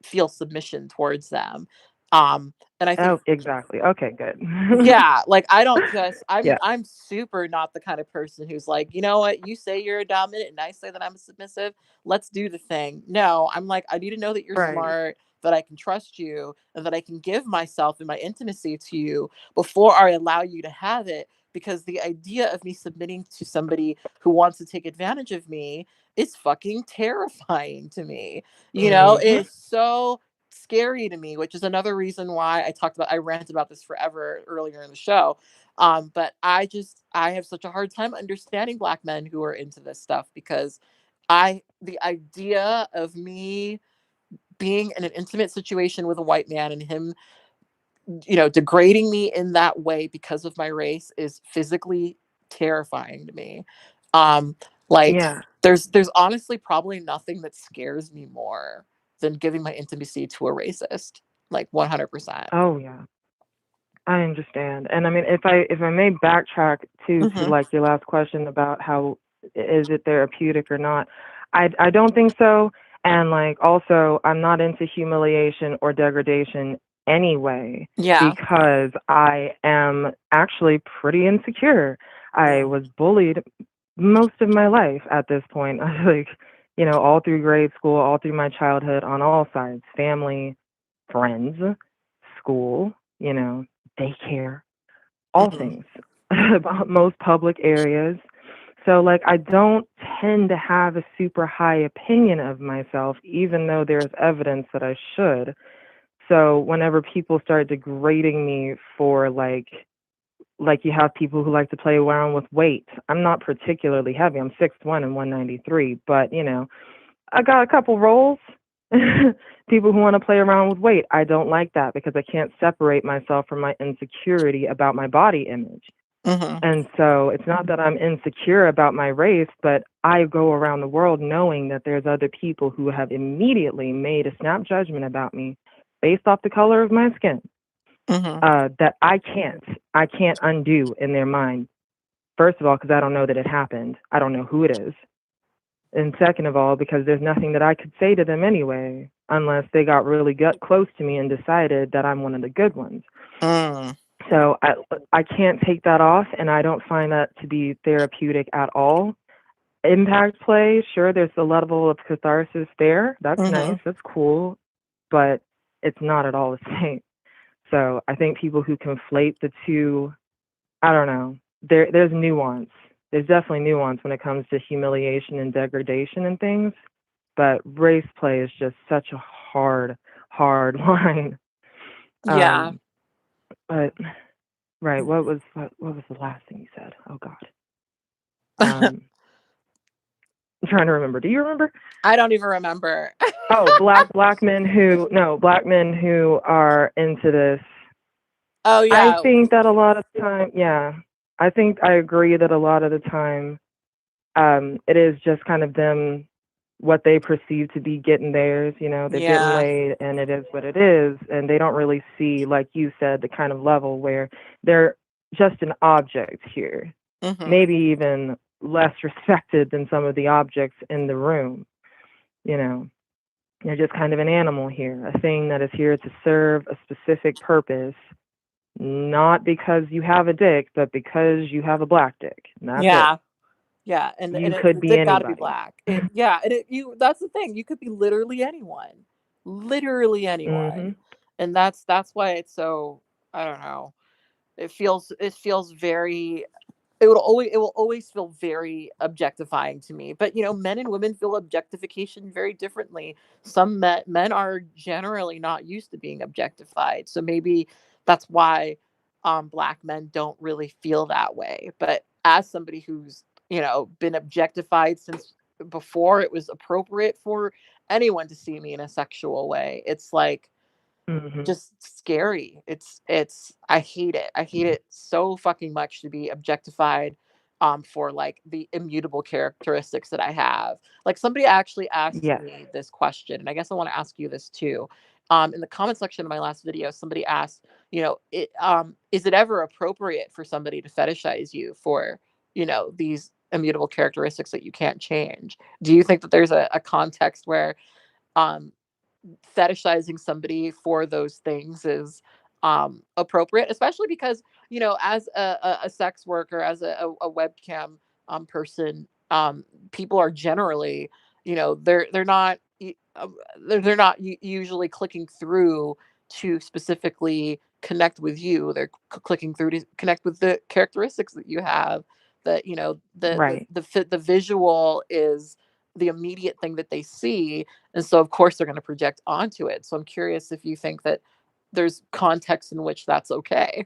feel submission towards them. And I think oh, exactly. Okay, good. yeah, like I don't just I'm Yeah, I'm super not the kind of person who's like, you know what, you say you're a dominant and I say that I'm a submissive. Let's do the thing. No, I'm like, I need to know that you're right. smart, that I can trust you, and that I can give myself and my intimacy to you before I allow you to have it. Because the idea of me submitting to somebody who wants to take advantage of me is fucking terrifying to me. Hmm. It's so scary to me, which is another reason why I ranted about this forever earlier in the show. But I have such a hard time understanding black men who are into this stuff because the idea of me being in an intimate situation with a white man and him, degrading me in that way because of my race is physically terrifying to me. Um, like Yeah. there's honestly probably nothing that scares me more than giving my intimacy to a racist. Like 100%. Oh, yeah. I understand. And I mean, if I may backtrack to Mhm. like your last question about how is it therapeutic or not, I don't think so. And like also, I'm not into humiliation or degradation anyway Yeah. because I am actually pretty insecure. I Mm. was bullied most of my life at this point, like all through grade school, all through my childhood, on all sides, family, friends, school, daycare, all Mhm. things, about most public areas. So, like, I don't tend to have a super high opinion of myself, even though there's evidence that I should. So, whenever people start degrading me for like you have people who like to play around with weight. I'm not particularly heavy. I'm 6'1" and 193, but I got a couple rolls. People who want to play around with weight. I don't like that because I can't separate myself from my insecurity about my body image. Mhm. And so it's not that I'm insecure about my race, but I go around the world knowing that there's other people who have immediately made a snap judgment about me based off the color of my skin. Mhm. that I can't undo in their mind. First of all, because I don't know that it happened. I don't know who it is. And second of all, because there's nothing that I could say to them anyway, unless they got really close to me and decided that I'm one of the good ones. Mm. So I can't take that off, and I don't find that to be therapeutic at all. Impact play, sure, there's a level of catharsis there. That's nice, Mhm. that's cool, but it's not at all the same. So I think people who conflate the two, I don't know. There's nuance. There's definitely nuance when it comes to humiliation and degradation and things. But race play is just such a hard line. Yeah. But right, what was the last thing you said? Oh God. I'm trying to remember. Do you remember? I don't even remember. Oh, black men who are into this. Oh I yeah. think that a lot of time, yeah. I think I agree that a lot of the time, it is just kind of them, what they perceive to be getting theirs. They're getting Yeah. laid, and it is what it is, and they don't really see, like you said, the kind of level where they're just an object here, Mhm. maybe even less respected than some of the objects in the room. They're just kind of an animal here, a thing that is here to serve a specific purpose, not because you have a dick, but because you have a black dick. And that's it. Yeah. Yeah, You the could be dick gotta be anybody. black. Yeah, and that's the thing. You could be literally Mhm. anyone, and that's why it's so. I don't know. It feels very. It will always feel very objectifying to me. But men and women feel objectification very differently. Some men are generally not used to being objectified, so maybe that's why black men don't really feel that way. But as somebody who's been objectified since before it was appropriate for anyone to see me in a sexual way, it's like Mhm. just scary. It's I hate it. I hate it so fucking much to be objectified for like the immutable characteristics that I have. Like somebody actually asked Yes. me this question, and I guess I want to ask you this too. In the comment section of my last video, somebody asked, is it ever appropriate for somebody to fetishize you for, these immutable characteristics that you can't change? Do you think that there's a context where um fetishizing somebody for those things is appropriate, especially because as a sex worker, as a webcam person, people are generally, they're not they're not usually clicking through to specifically connect with you. They're clicking through to connect with the characteristics that you have, that Right. the visual is the immediate thing that they see, and so, of course, they're going to project onto it. So I'm curious if you think that there's context in which that's okay.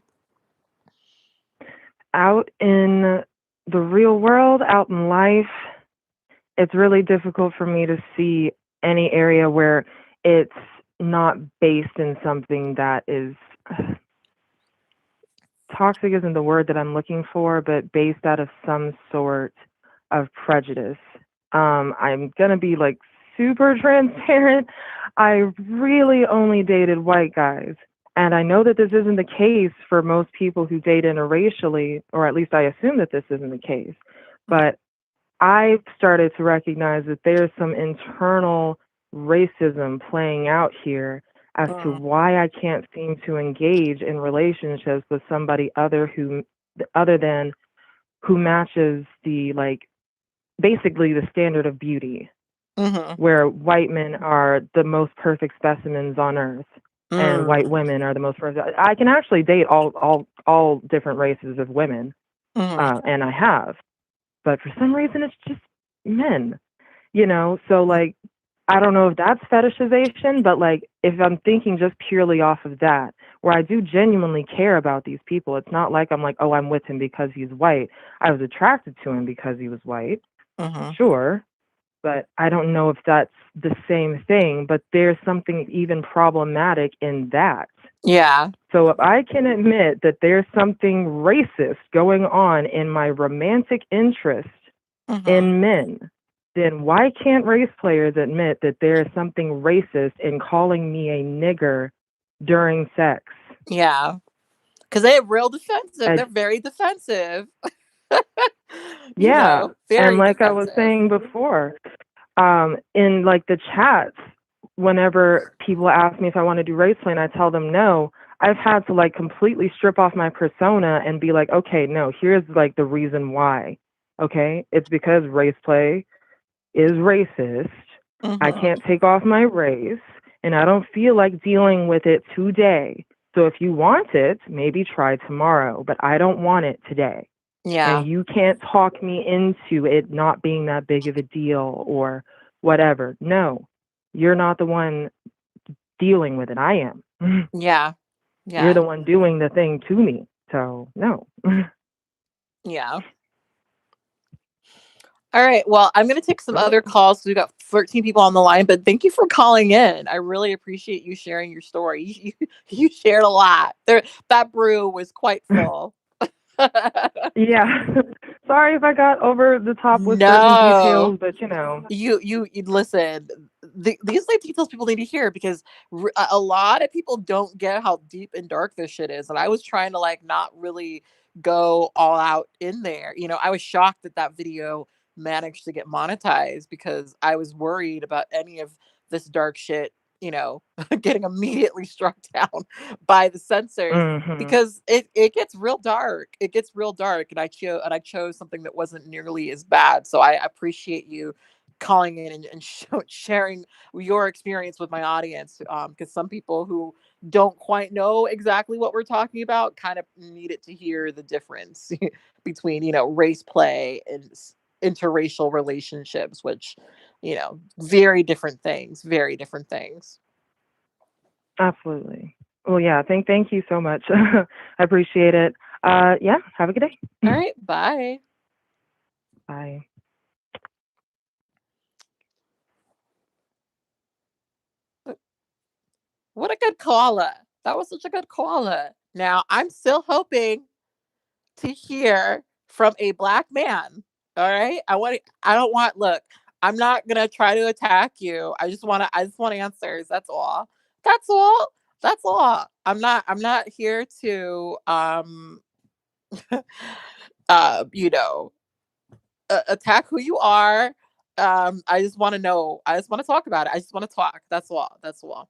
Out in the real world, out in life, it's really difficult for me to see any area where it's not based in something that is toxic isn't the word that I'm looking for, but based out of some sort of prejudice. I'm gonna be like super transparent. I really only dated white guys. And I know that this isn't the case for most people who date interracially, or at least I assume that this isn't the case. But I've started to recognize that there's some internal racism playing out here as to Mm, why I can't seem to engage in relationships with somebody other than who matches the, like, basically the standard of beauty, mhm, where white men are the most perfect specimens on earth and white mm, women are the most perfect. I can actually date all different races of women, mhm, and I have, but for some reason it's just men. So like, I don't know if that's fetishization, but like, if I'm thinking just purely off of that, where I do genuinely care about these people, it's not like I'm like, oh, I'm with him because he's white. I was attracted to him because he was white, mhm. sure, but I don't know if that's the same thing, but there's something even problematic in that. Yeah. So if I can admit that there's something racist going on in my romantic interest Mhm. in men, then why can't race players admit that there is something racist in calling me a nigger during sex? Yeah. Because they're real defensive. They're very defensive. Yeah. And Very like I was defensive. saying before, in like the chats, whenever people ask me if I want to do race play and I tell them no, I've had to like completely strip off my persona and be like, okay, no, here's like the reason why. Okay. It's because race play is racist. I Mm-hmm. can't take off my race and I don't feel like dealing with it today. So if you want it, maybe try tomorrow, but I don't want it today. Yeah. And you can't talk me into it not being that big of a deal or whatever. No, you're not the one dealing with it. I am. Yeah. You're Yeah. the one doing the thing to me. So, no. Yeah. All right. Well, I'm going to take some other calls. We've got 13 people on the line, but thank you for calling in. I really appreciate you sharing your story. You shared a lot. That brew was quite full. Yeah. Sorry if I got over the top with certain No. details, but You listen. These like details people need to hear because a lot of people don't get how deep and dark this shit is, and I was trying to like not really go all out in there. I was shocked that that video managed to get monetized because I was worried about any of this dark shit, getting immediately struck down by the censors hmm because it gets real dark. It gets real dark, and I chose something that wasn't nearly as bad. So I appreciate you calling in and sharing your experience with my audience, because some people who don't quite know exactly what we're talking about kind of needed to hear the difference between race play and interracial relationships, which very different things, very different things. absolutely. Well, yeah, thank you so much. I appreciate it. Yeah, have a good day. All right, bye. Bye. What a good caller. That was such a good caller. Now, I'm still hoping to hear from a Black man. All right? I don't want look, I'm not going to try to attack you. I just want answers. That's all. That's all. That's all. I'm not here to you know, attack who you are. I just want to know. I just want to talk about it. I just want to talk. That's all. That's all.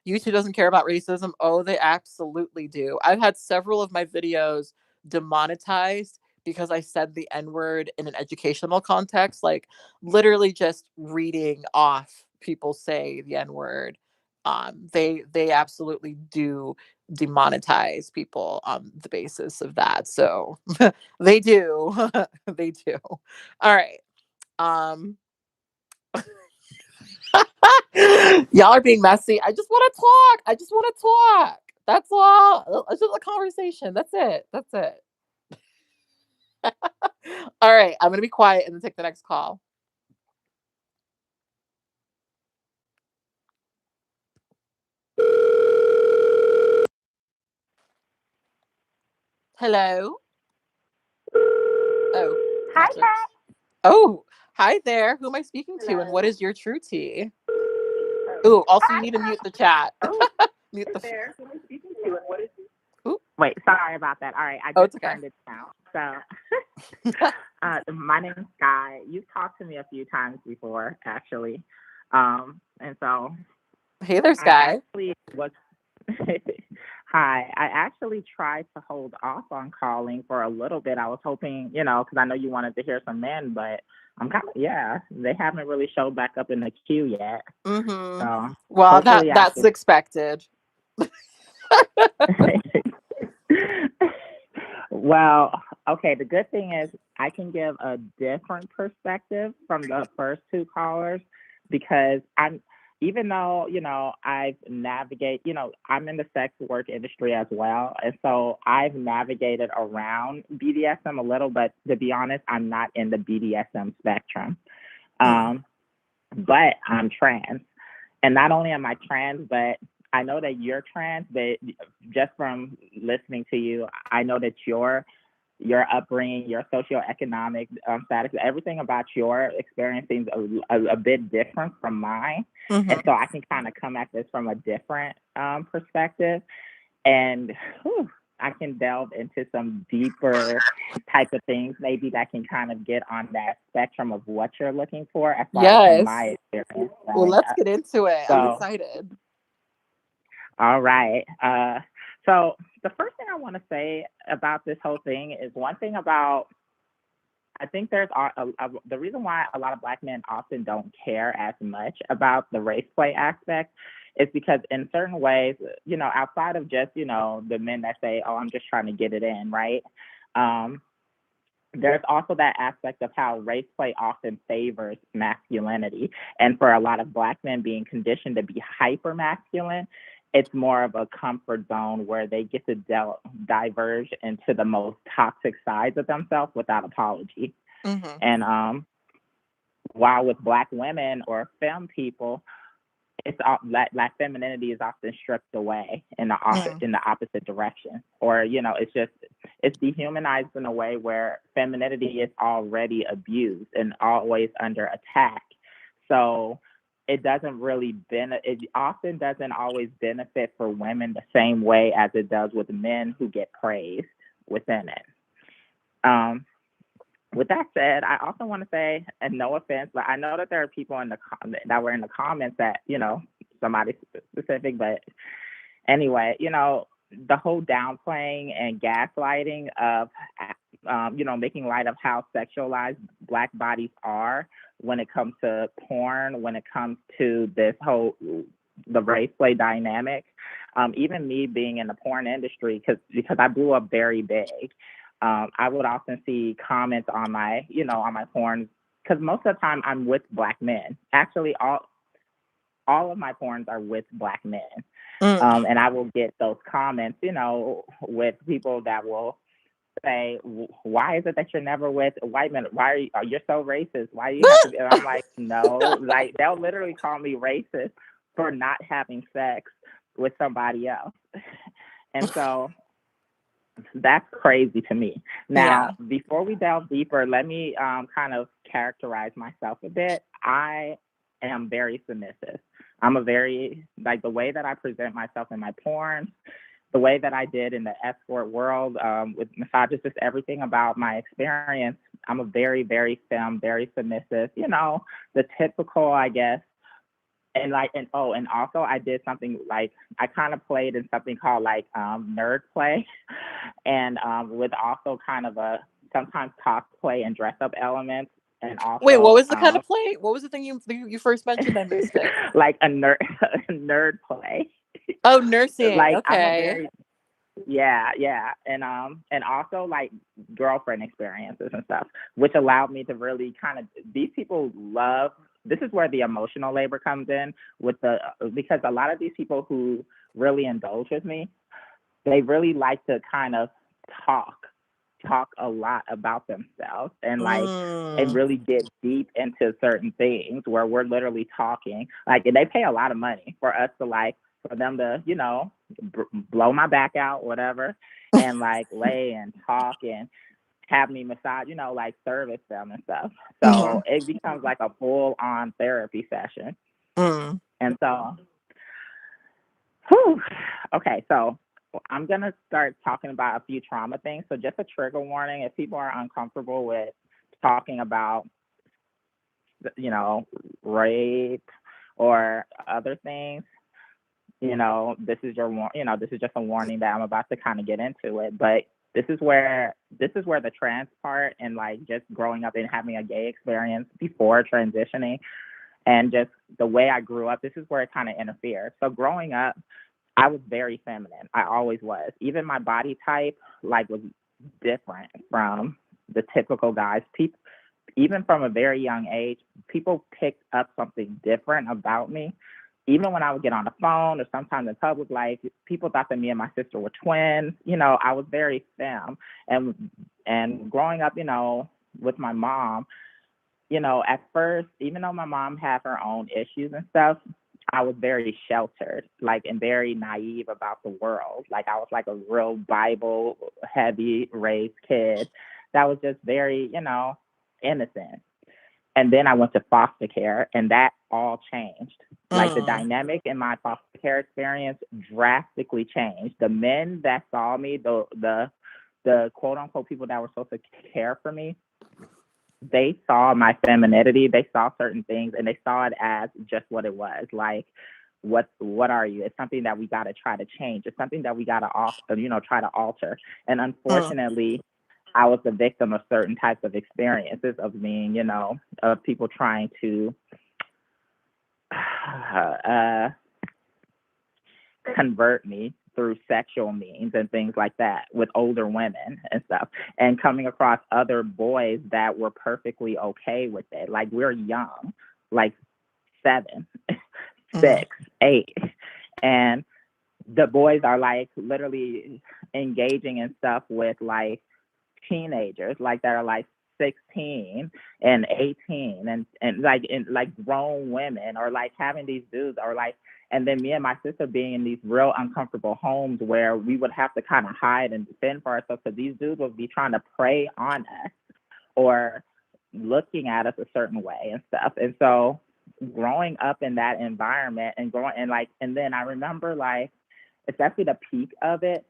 YouTube doesn't care about racism. Oh, they absolutely do. I've had several of my videos demonetized because I said the N word in an educational context, like literally just reading off people say the N word. They absolutely do demonetize people on the basis of that. So they do. They do. All right. Um Y'all are being messy. I just want to talk. I just want to talk. That's all. It's just a conversation. That's it. That's it. All right. I'm going to be quiet and then take the next call. Hello. Oh, Hi, gotcha. Kat. Oh, hi there. Who am I speaking to and what Hello. is your true tea? Oh, also you Hi, need to mute the chat. oh, Mute the there. Who am I speaking to, and what is Ooh. Wait, sorry about that. All right, I Oh, just it's okay. turned it down. So, my name is Sky. You've talked to me a few times before, actually, and so Hey there, I Sky. actually was. Hi, I actually tried to hold off on calling for a little bit. I was hoping, because I know you wanted to hear some men, but I'm kind of, yeah, they haven't really showed back up in the queue yet. Mm-hmm. So Well, hopefully I that's expected. can. Well, okay, the good thing is I can give a different perspective from the first two callers because even though, I've navigated, I'm in the sex work industry as well. And so I've navigated around BDSM a little, but to be honest, I'm not in the BDSM spectrum. Mm. But I'm trans. And not only am I trans, but I know that you're trans, but just from listening to you, I know that your upbringing, your socioeconomic status, everything about your experience seems a bit different from mine. Mm-hmm. And so I can kind of come at this from a different perspective. And whew, I can delve into some deeper type of things, maybe that can kind of get on that spectrum of what you're looking for as far as from Yes. my experience Well, growing let's up. get into it. I'm So, excited. all right. So the first thing I want to say about this whole thing is one thing about, I think there's the reason why a lot of Black men often don't care as much about the race play aspect is because in certain ways, outside of just, the men that say, oh, I'm just trying to get it in, right? There's also that aspect of how race play often favors masculinity. And for a lot of Black men being conditioned to be hyper masculine, it's more of a comfort zone where they get to diverge into the most toxic sides of themselves without apology. Mm-hmm. And while with Black women or femme people, it's that femininity is often stripped away in the opposite direction, or it's dehumanized in a way where femininity is already abused and always under attack. So it often doesn't always benefit for women the same way as it does with men who get praised within it. With that said, I also want to say, and no offense, but I know that there are people that were in the comments that, somebody specific, but anyway, the whole downplaying and gaslighting of, making light of how sexualized Black bodies are when it comes to porn, when it comes to the race play dynamic. Even me being in the porn industry, because I blew up very big. I would often see comments on my porn, because most of the time I'm with Black men. Actually, all of my porns are with Black men. And I will get those comments, with people that will say, why is it that you're never with white men? Why are you so racist? Why do you have to be? And I'm like, no, like they'll literally call me racist for not having sex with somebody else. And so that's crazy to me. Now, Before we delve deeper, let me kind of characterize myself a bit. I am very submissive. I'm the way that I present myself in my porn, the way that I did in the escort world with massages, just everything about my experience. I'm a very, very femme, very submissive, the typical, I guess. And also I did something like, I kind of played in something called nerd play, and with also kind of sometimes cosplay and dress up elements. And also, wait, what was the kind of play? What was the thing you first mentioned? I missed it. Like a nerd play. Oh, nursing. Like okay. Yeah. And also like girlfriend experiences and stuff, which allowed me to really these people this is where the emotional labor comes in because a lot of these people who really indulge with me, they really like to kind of talk a lot about themselves and and really get deep into certain things where we're literally talking. And they pay a lot of money for us to for them to, blow my back out, whatever, and lay and talk and have me massage, service them and stuff. So it becomes like a full-on therapy session. And so, okay, so I'm going to start talking about a few trauma things. So just a trigger warning, if people are uncomfortable with talking about, rape or other things, this is this is just a warning that I'm about to kind of get into it. But this is where the trans part and just growing up and having a gay experience before transitioning and just the way I grew up, this is where it kind of interferes. So growing up, I was very feminine. I always was. Even my body type was different from the typical guys. People, even from a very young age, people picked up something different about me. Even when I would get on the phone or sometimes in public life, people thought that me and my sister were twins. I was very femme. And growing up, with my mom, at first, even though my mom had her own issues and stuff, I was very sheltered, and very naive about the world. I was a real Bible heavy raised kid that was just very, innocent. And then I went to foster care, and that all changed. The dynamic in my foster care experience drastically changed. The men that saw me, the quote unquote people that were supposed to care for me, they saw my femininity, they saw certain things, and they saw it as just what it was. Like, what are you? It's something that we got to try to change. It's something that we got to try to alter. And unfortunately, I was the victim of certain types of experiences of being, of people trying to convert me through sexual means and things like that with older women and stuff, and coming across other boys that were perfectly okay with it. Like, we're young, like 7, 6, 8, and the boys are like literally engaging in stuff with like teenagers, like that are like 16 and 18 and like grown women, or like having these dudes, or like, and then me and my sister being in these real uncomfortable homes where we would have to kind of hide and defend for ourselves, because these dudes would be trying to prey on us or looking at us a certain way and stuff. And so growing up in that environment and then I remember, like, especially the peak of it,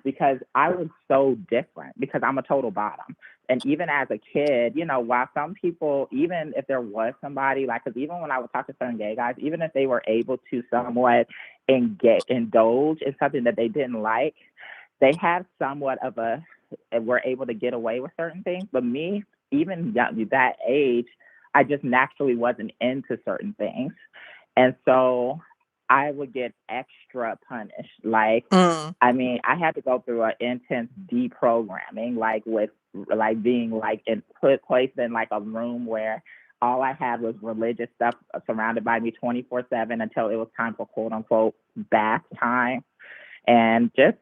because I was so different, because I'm a total bottom. And even as a kid, while some people, even if there was somebody, like, because even when I would talk to certain gay guys, even if they were able to somewhat indulge in something that they didn't like, they had somewhat of were able to get away with certain things. But me, even that age, I just naturally wasn't into certain things. And so I would get extra punished. Like, I mean, I had to go through an intense deprogramming, like with like being like placed in like a room where all I had was religious stuff surrounded by me 24/7 until it was time for quote unquote bath time, and just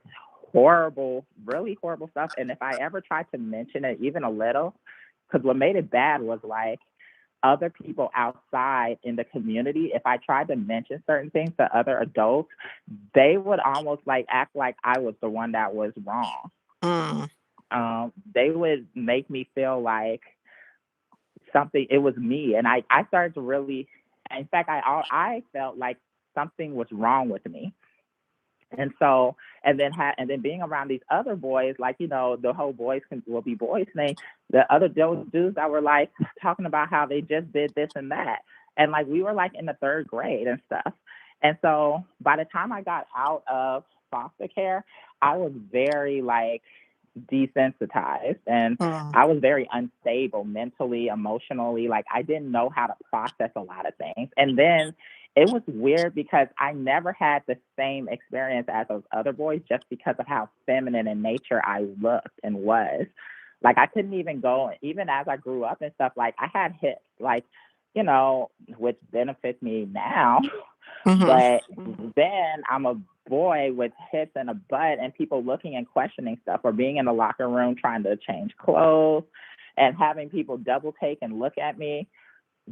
horrible, really horrible stuff. And if I ever tried to mention it even a little, because what made it bad was like, other people outside in the community, if I tried to mention certain things to other adults, they would almost like act like I was the one that was wrong. They would make me feel like it was me. And I started to really, in fact, I felt like something was wrong with me. And so, and then being around these other boys, like, the whole boys will be boys thing, the other dudes that were like talking about how they just did this and that. And like, we were like in the 3rd grade and stuff. And so by the time I got out of foster care, I was very like desensitized, and I was very unstable mentally, emotionally. Like, I didn't know how to process a lot of things. And then it was weird because I never had the same experience as those other boys, just because of how feminine in nature I looked and was. Like, I couldn't even go, even as I grew up and stuff, like, I had hips, like, which benefits me now. But then I'm a boy with hips and a butt, and people looking and questioning stuff, or being in the locker room trying to change clothes and having people double take and look at me.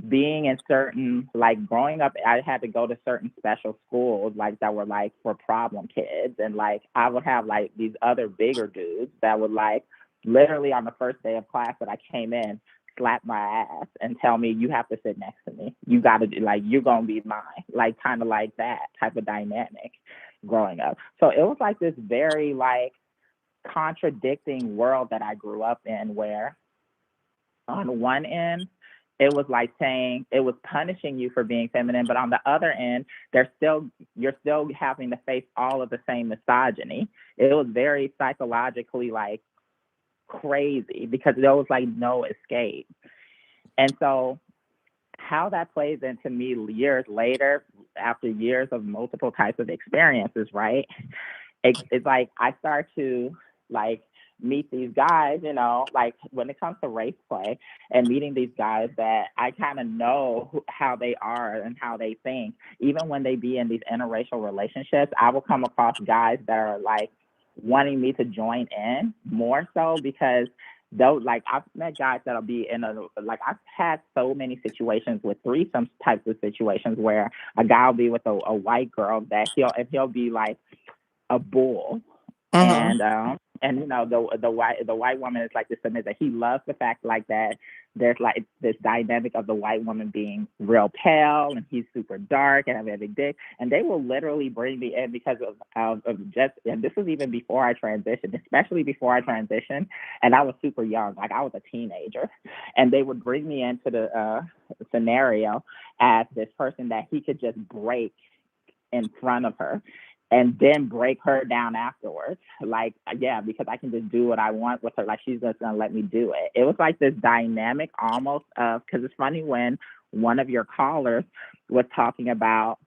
Being in certain, like, growing up, I had to go to certain special schools, like, that were like for problem kids. And like, I would have like these other bigger dudes that would like literally on the first day of class that I came in, slap my ass and tell me, you have to sit next to me. You got to, like, you're going to be mine. Like, kind of like that type of dynamic growing up. So it was like this very like contradicting world that I grew up in, where on one end, it was like saying it was punishing you for being feminine, but on the other end, you're still having to face all of the same misogyny. It was very psychologically like crazy, because there was like no escape. And so how that plays into me years later, after years of multiple types of experiences, right? It's like I start to like meet these guys, like when it comes to race play and meeting these guys that I kind of know how they are and how they think, even when they be in these interracial relationships, I will come across guys that are like wanting me to join in more so, because though, like, I've met guys that'll be in I've had so many situations with threesome types of situations where a guy will be with a white girl that he'll be like a bull, Mhm. And you know, the white woman is like the submissive. He loves the fact like that there's like this dynamic of the white woman being real pale and he's super dark and having a big dick. And they will literally bring me in because of just, and this was even before I transitioned, especially before I transitioned, and I was super young, like I was a teenager, and they would bring me into the scenario as this person that he could just break in front of her and then break her down afterwards. Like, yeah, because I can just do what I want with her. Like, she's just gonna let me do it. It was like this dynamic almost of, because it's funny when one of your callers was talking about,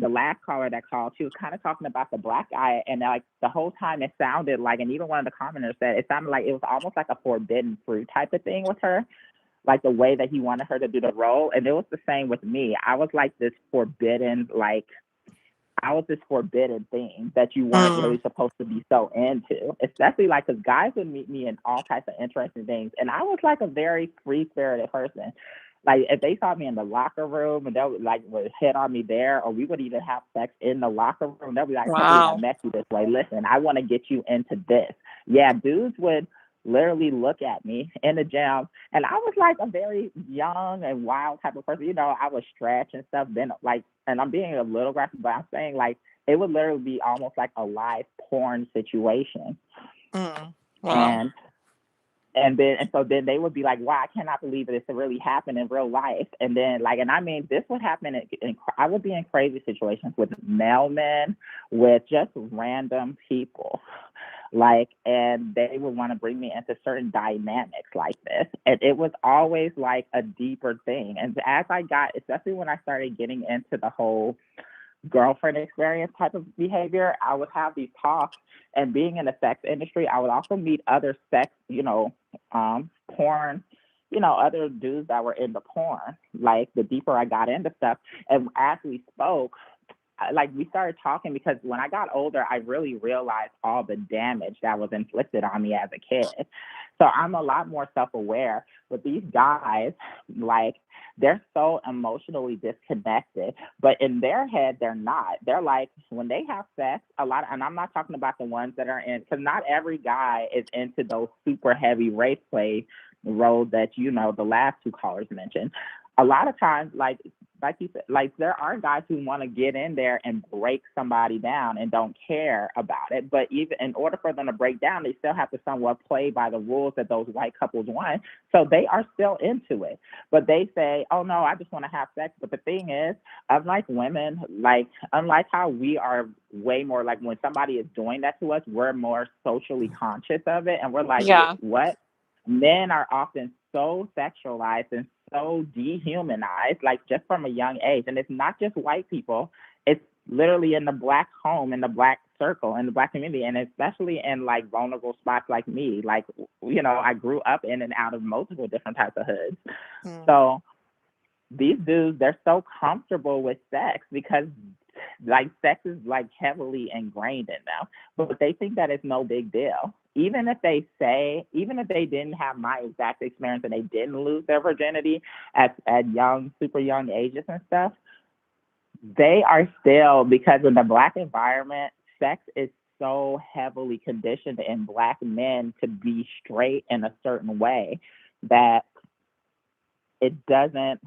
the last caller that called, she was kind of talking about the black guy, and like the whole time it sounded like, and even one of the commenters said, it sounded like it was almost like a forbidden fruit type of thing with her, like the way that he wanted her to do the role. And it was the same with me. I was like this forbidden, like, I was this forbidden thing that you weren't really supposed to be so into, especially like, because guys would meet me in all types of interesting things. And I was like a very free-spirited person. Like, if they saw me in the locker room and they would hit on me there, or we would even have sex in the locker room, they'll be like, I can't believe I Wow. met you this way. Listen, I want to get you into this. Yeah, dudes would literally look at me in the gym, and I was like a very young and wild type of person. You know, I would stretch and stuff. Then like, and I'm being a little graphic, but I'm saying like it would literally be almost like a live porn situation. Wow. And so then they would be like, wow, I cannot believe this really happened in real life. And then like, and I mean, this would happen I would be in crazy situations with mailmen, with just random people. Like, and they would want to bring me into certain dynamics like this. And it was always like a deeper thing. And as I got, especially when I started getting into the whole girlfriend experience type of behavior, I would have these talks. And being in the sex industry, I would also meet other sex, porn, other dudes that were into porn. Like, the deeper I got into stuff, and as we spoke, like, we started talking, because when I got older, I really realized all the damage that was inflicted on me as a kid. So I'm a lot more self-aware. But these guys, like, they're so emotionally disconnected, but in their head, they're not. They're like, when they have sex, and I'm not talking about the ones that are in, because not every guy is into those super heavy race play roles that, the last two callers mentioned. A lot of times, like you said, like, there are guys who want to get in there and break somebody down and don't care about it. But even in order for them to break down, they still have to somewhat play by the rules that those white couples want. So they are still into it. But they say, oh, no, I just want to have sex. But the thing is, unlike women, unlike how we are way more, like, when somebody is doing that to us, we're more socially conscious of it. And we're like, Yeah. what? Men are often so sexualized and so dehumanized, like, just from a young age. And it's not just white people. It's literally in the Black home, in the Black circle, in the Black community, and especially in, like, vulnerable spots like me. Like, I grew up in and out of multiple different types of hoods. So these dudes, they're so comfortable with sex because, like, sex is, like, heavily ingrained in them. But they think that it's no big deal. Even if they didn't have my exact experience and they didn't lose their virginity at young, super young ages and stuff, they are still, because in the Black environment, sex is so heavily conditioned in Black men to be straight in a certain way that it doesn't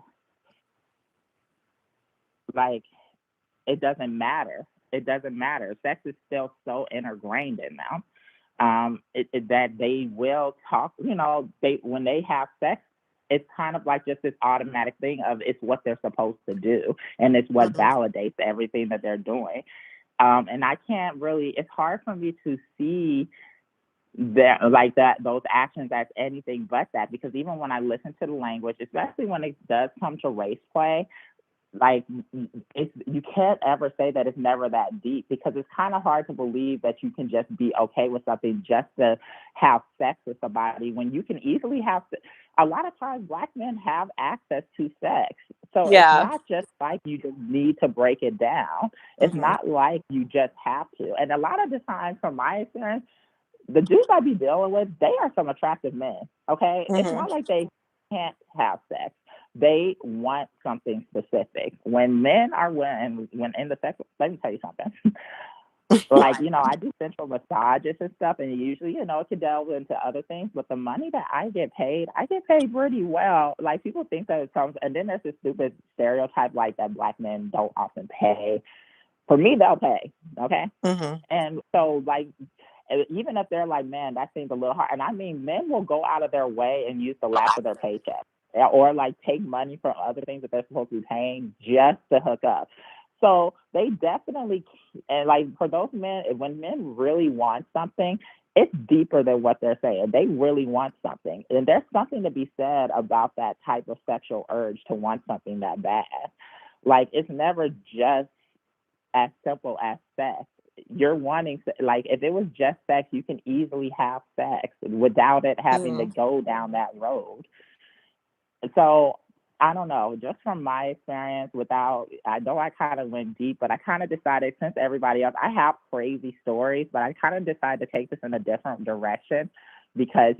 matter. It doesn't matter. Sex is still so ingrained in them. That they will talk, when they have sex, it's kind of like just this automatic thing of it's what they're supposed to do, and it's what validates everything that they're doing. And I can't really, it's hard for me to see those actions as anything but that, because even when I listen to the language, especially when it does come to race play, like, you can't ever say that it's never that deep, because it's kind of hard to believe that you can just be okay with something just to have sex with somebody when you can easily have. A lot of times Black men have access to sex. So It's not just like you just need to break it down. It's not like you just have to. And a lot of the times, from my experience, the dudes I be dealing with, they are some attractive men, okay? It's not like they can't have sex. They want something specific. When men are when in the sex, let me tell you something. Like, I do sensual massages and stuff, and usually, it can delve into other things, but the money that I get paid pretty well. Like, people think that it comes, and then there's this stupid stereotype, like, that Black men don't often pay. For me, they'll pay, okay? And so, like, even if they're like, man, that seems a little hard. And I mean, men will go out of their way and use the last of their paycheck, or like take money from other things that they're supposed to be paying just to hook up. So they definitely, and like for those men, when men really want something, it's deeper than what they're saying. They really want something. And there's something to be said about that type of sexual urge to want something that bad. Like, it's never just as simple as sex. You're wanting, like, if it was just sex, you can easily have sex without it having to go down that road. So I don't know, just from my experience, I know I kind of went deep, but I kind of decided, since everybody else, I have crazy stories, but I kind of decided to take this in a different direction because,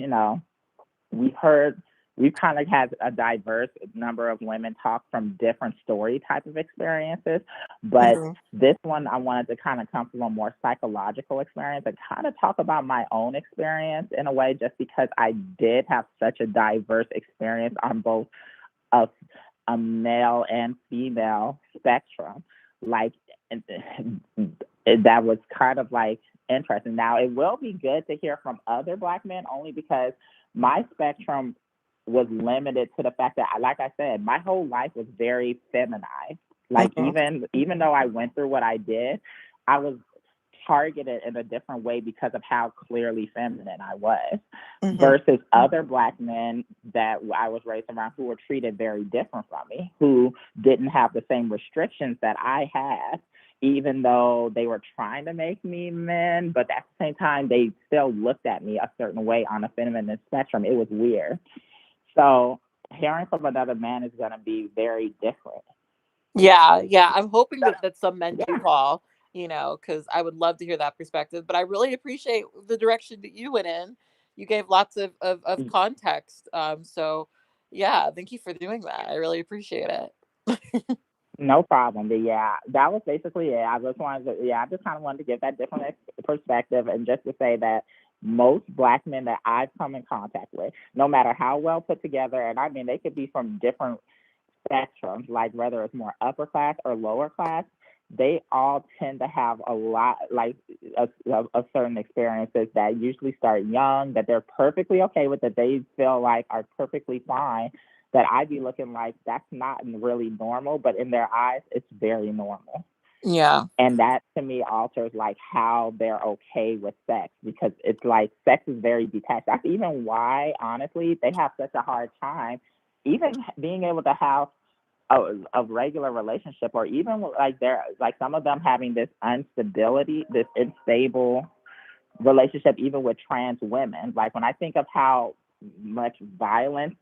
we've kind of had a diverse number of women talk from different story type of experiences. But this one, I wanted to kind of come from a more psychological experience and kind of talk about my own experience in a way, just because I did have such a diverse experience on both a male and female spectrum. Like, that was kind of like interesting. Now, it will be good to hear from other Black men, only because my spectrum was limited to the fact that, like I said, my whole life was very feminized. Like, even though I went through what I did, I was targeted in a different way because of how clearly feminine I was, versus other Black men that I was raised around who were treated very different from me, who didn't have the same restrictions that I had, even though they were trying to make me men, but at the same time, they still looked at me a certain way on a feminine spectrum. It was weird. So hearing from another man is going to be very different. Yeah. I'm hoping that some men do call, because I would love to hear that perspective. But I really appreciate the direction that you went in. You gave lots of context. So, yeah, thank you for doing that. I really appreciate it. No problem. But yeah, that was basically it. I just kind of wanted to give that different perspective, and just to say that most Black men that I've come in contact with, no matter how well put together, and I mean, they could be from different spectrums, like whether it's more upper class or lower class, they all tend to have a lot, like a certain experiences that usually start young, that they're perfectly okay with, that they feel like are perfectly fine, that I'd be looking like that's not really normal, but in their eyes, it's very normal. Yeah. And that, to me, alters like how they're okay with sex, because it's like sex is very detached. That's even why, honestly, they have such a hard time even being able to have a regular relationship, or even like they're like some of them having this instability, this unstable relationship, even with trans women. Like, when I think of how much violence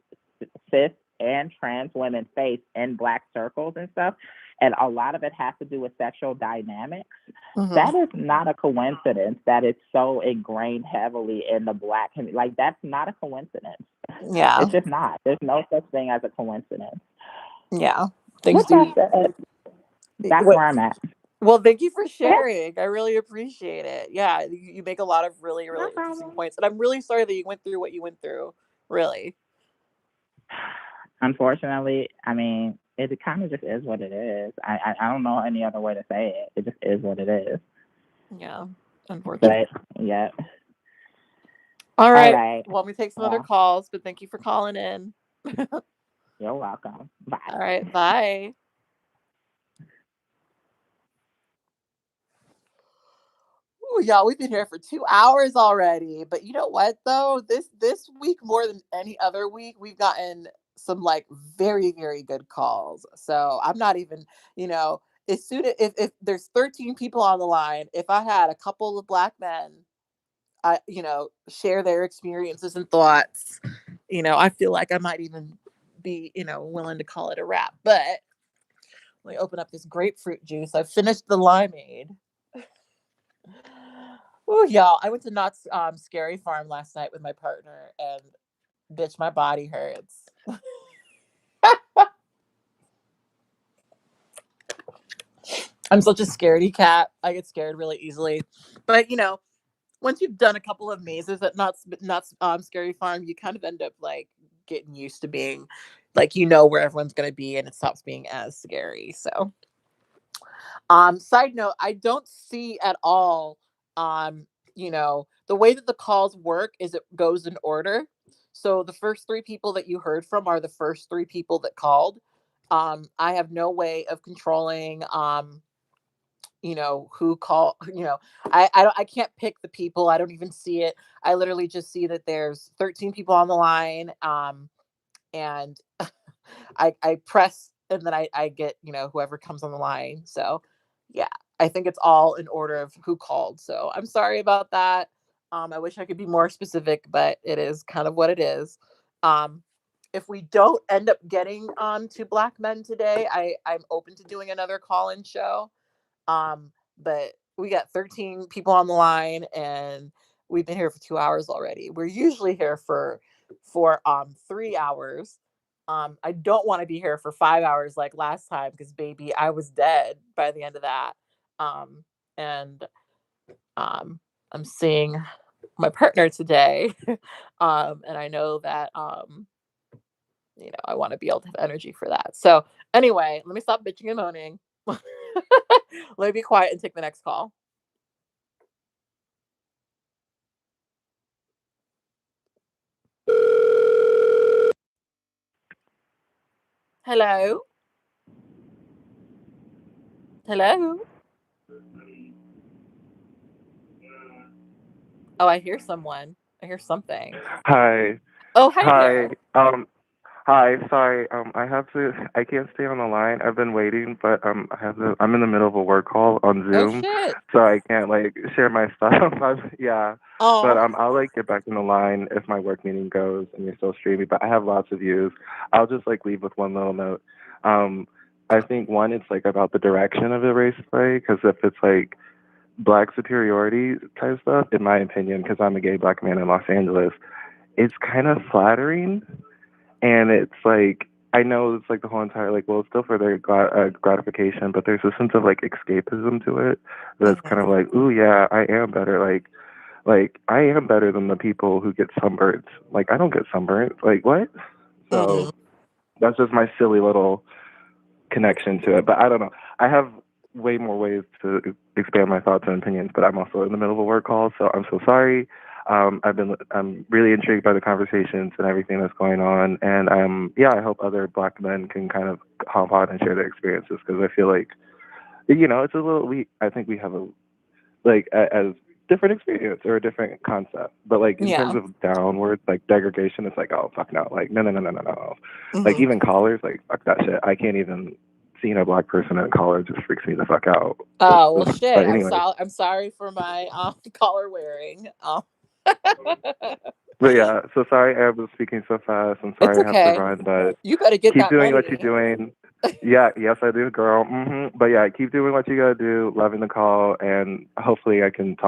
cis and trans women face in Black circles and stuff, and a lot of it has to do with sexual dynamics, that is not a coincidence that it's so ingrained heavily in the Black community. Like, that's not a coincidence. Yeah. It's just not. There's no such thing as a coincidence. Yeah. With that said, that's where I'm at. Well, thank you for sharing. I really appreciate it. Yeah, you make a lot of really, really interesting points. And I'm really sorry that you went through what you went through. Really. Unfortunately, I mean, it kind of just is what it is. I don't know any other way to say it. It just is what it is. Yeah, unfortunately. But, yeah. All right. Well, let me take some other calls, but thank you for calling in. You're welcome. Bye. All right. Bye. Ooh, y'all, we've been here for 2 hours already. But you know what, though? This week, more than any other week, we've gotten some like very, very good calls. So I'm not even, as soon as if there's 13 people on the line, if I had a couple of Black men, share their experiences and thoughts, I feel like I might even be, willing to call it a wrap. But let me open up this grapefruit juice. I finished the limeade. Oh, y'all, I went to Knott's Scary Farm last night with my partner, and bitch, my body hurts. I'm such a scaredy cat. I get scared really easily. But once you've done a couple of mazes at not Scary Farm, you kind of end up like getting used to being like where everyone's gonna be, and it stops being as scary. So, side note, I don't see at all. The way that the calls work is it goes in order. So the first three people that you heard from are the first three people that called. I have no way of controlling who call I can't pick the people. I don't even see it. I literally just see that there's 13 people on the line, and I press, and then I get whoever comes on the line. So yeah, I think it's all in order of who called. So I'm sorry about that. I wish I could be more specific, but it is kind of what it is. um if we don't end up getting to Black men today, I'm open to doing another call-in show. But we got 13 people on the line, and we've been here for 2 hours already. We're usually here for 3 hours. I don't want to be here for 5 hours like last time, because baby, I was dead by the end of that. And I'm seeing my partner today. And I know that I want to be able to have energy for that. So anyway, let me stop bitching and moaning. Let me be quiet and take the next call. Hello? Hello? Oh, I hear someone. I hear something. Hi. Oh, hi Hi. there. Hi. Sorry. I can't stay on the line. I've been waiting, but I'm in the middle of a work call on Oh, Zoom, shit. so I can't like share my stuff. Yeah. But Oh, I'll like get back in the line if my work meeting goes and you're still streaming. But I have lots of views. I'll just like leave with one little note. I think one, it's like about the direction of the race play, because if it's like Black superiority type stuff, in my opinion, because I'm a gay Black man in Los Angeles, it's kind of flattering, and it's like I know it's like the whole entire like, well, it's still for their gratification, but there's a sense of like escapism to it that's kind of like, ooh, yeah, I am better. Like I am better than the people who get sunburns. Like I don't get sunburns. Like what? So that's just my silly little connection to it. But I don't know. I have way more ways to expand my thoughts and opinions, but I'm also in the middle of a work call, so I'm so sorry. I'm really intrigued by the conversations and everything that's going on, and I hope other Black men can kind of hop on and share their experiences, because I feel like it's a little I think we have a like as different experience or a different concept, but like in terms yeah. of downward like degradation, it's like, oh fuck no, like no. Like Mm-hmm. even collars, like fuck that shit. I can't even seeing a Black person in a collar just freaks me the fuck out. Oh, well, shit. But anyway. I'm sorry for my collar wearing. But yeah, so sorry I was speaking so fast. I'm It's sorry I have to okay. run, but You better get keep that doing what money. you're doing. Yeah, yes I do, girl. But yeah, keep doing what you gotta do. Loving the call, and hopefully I can talk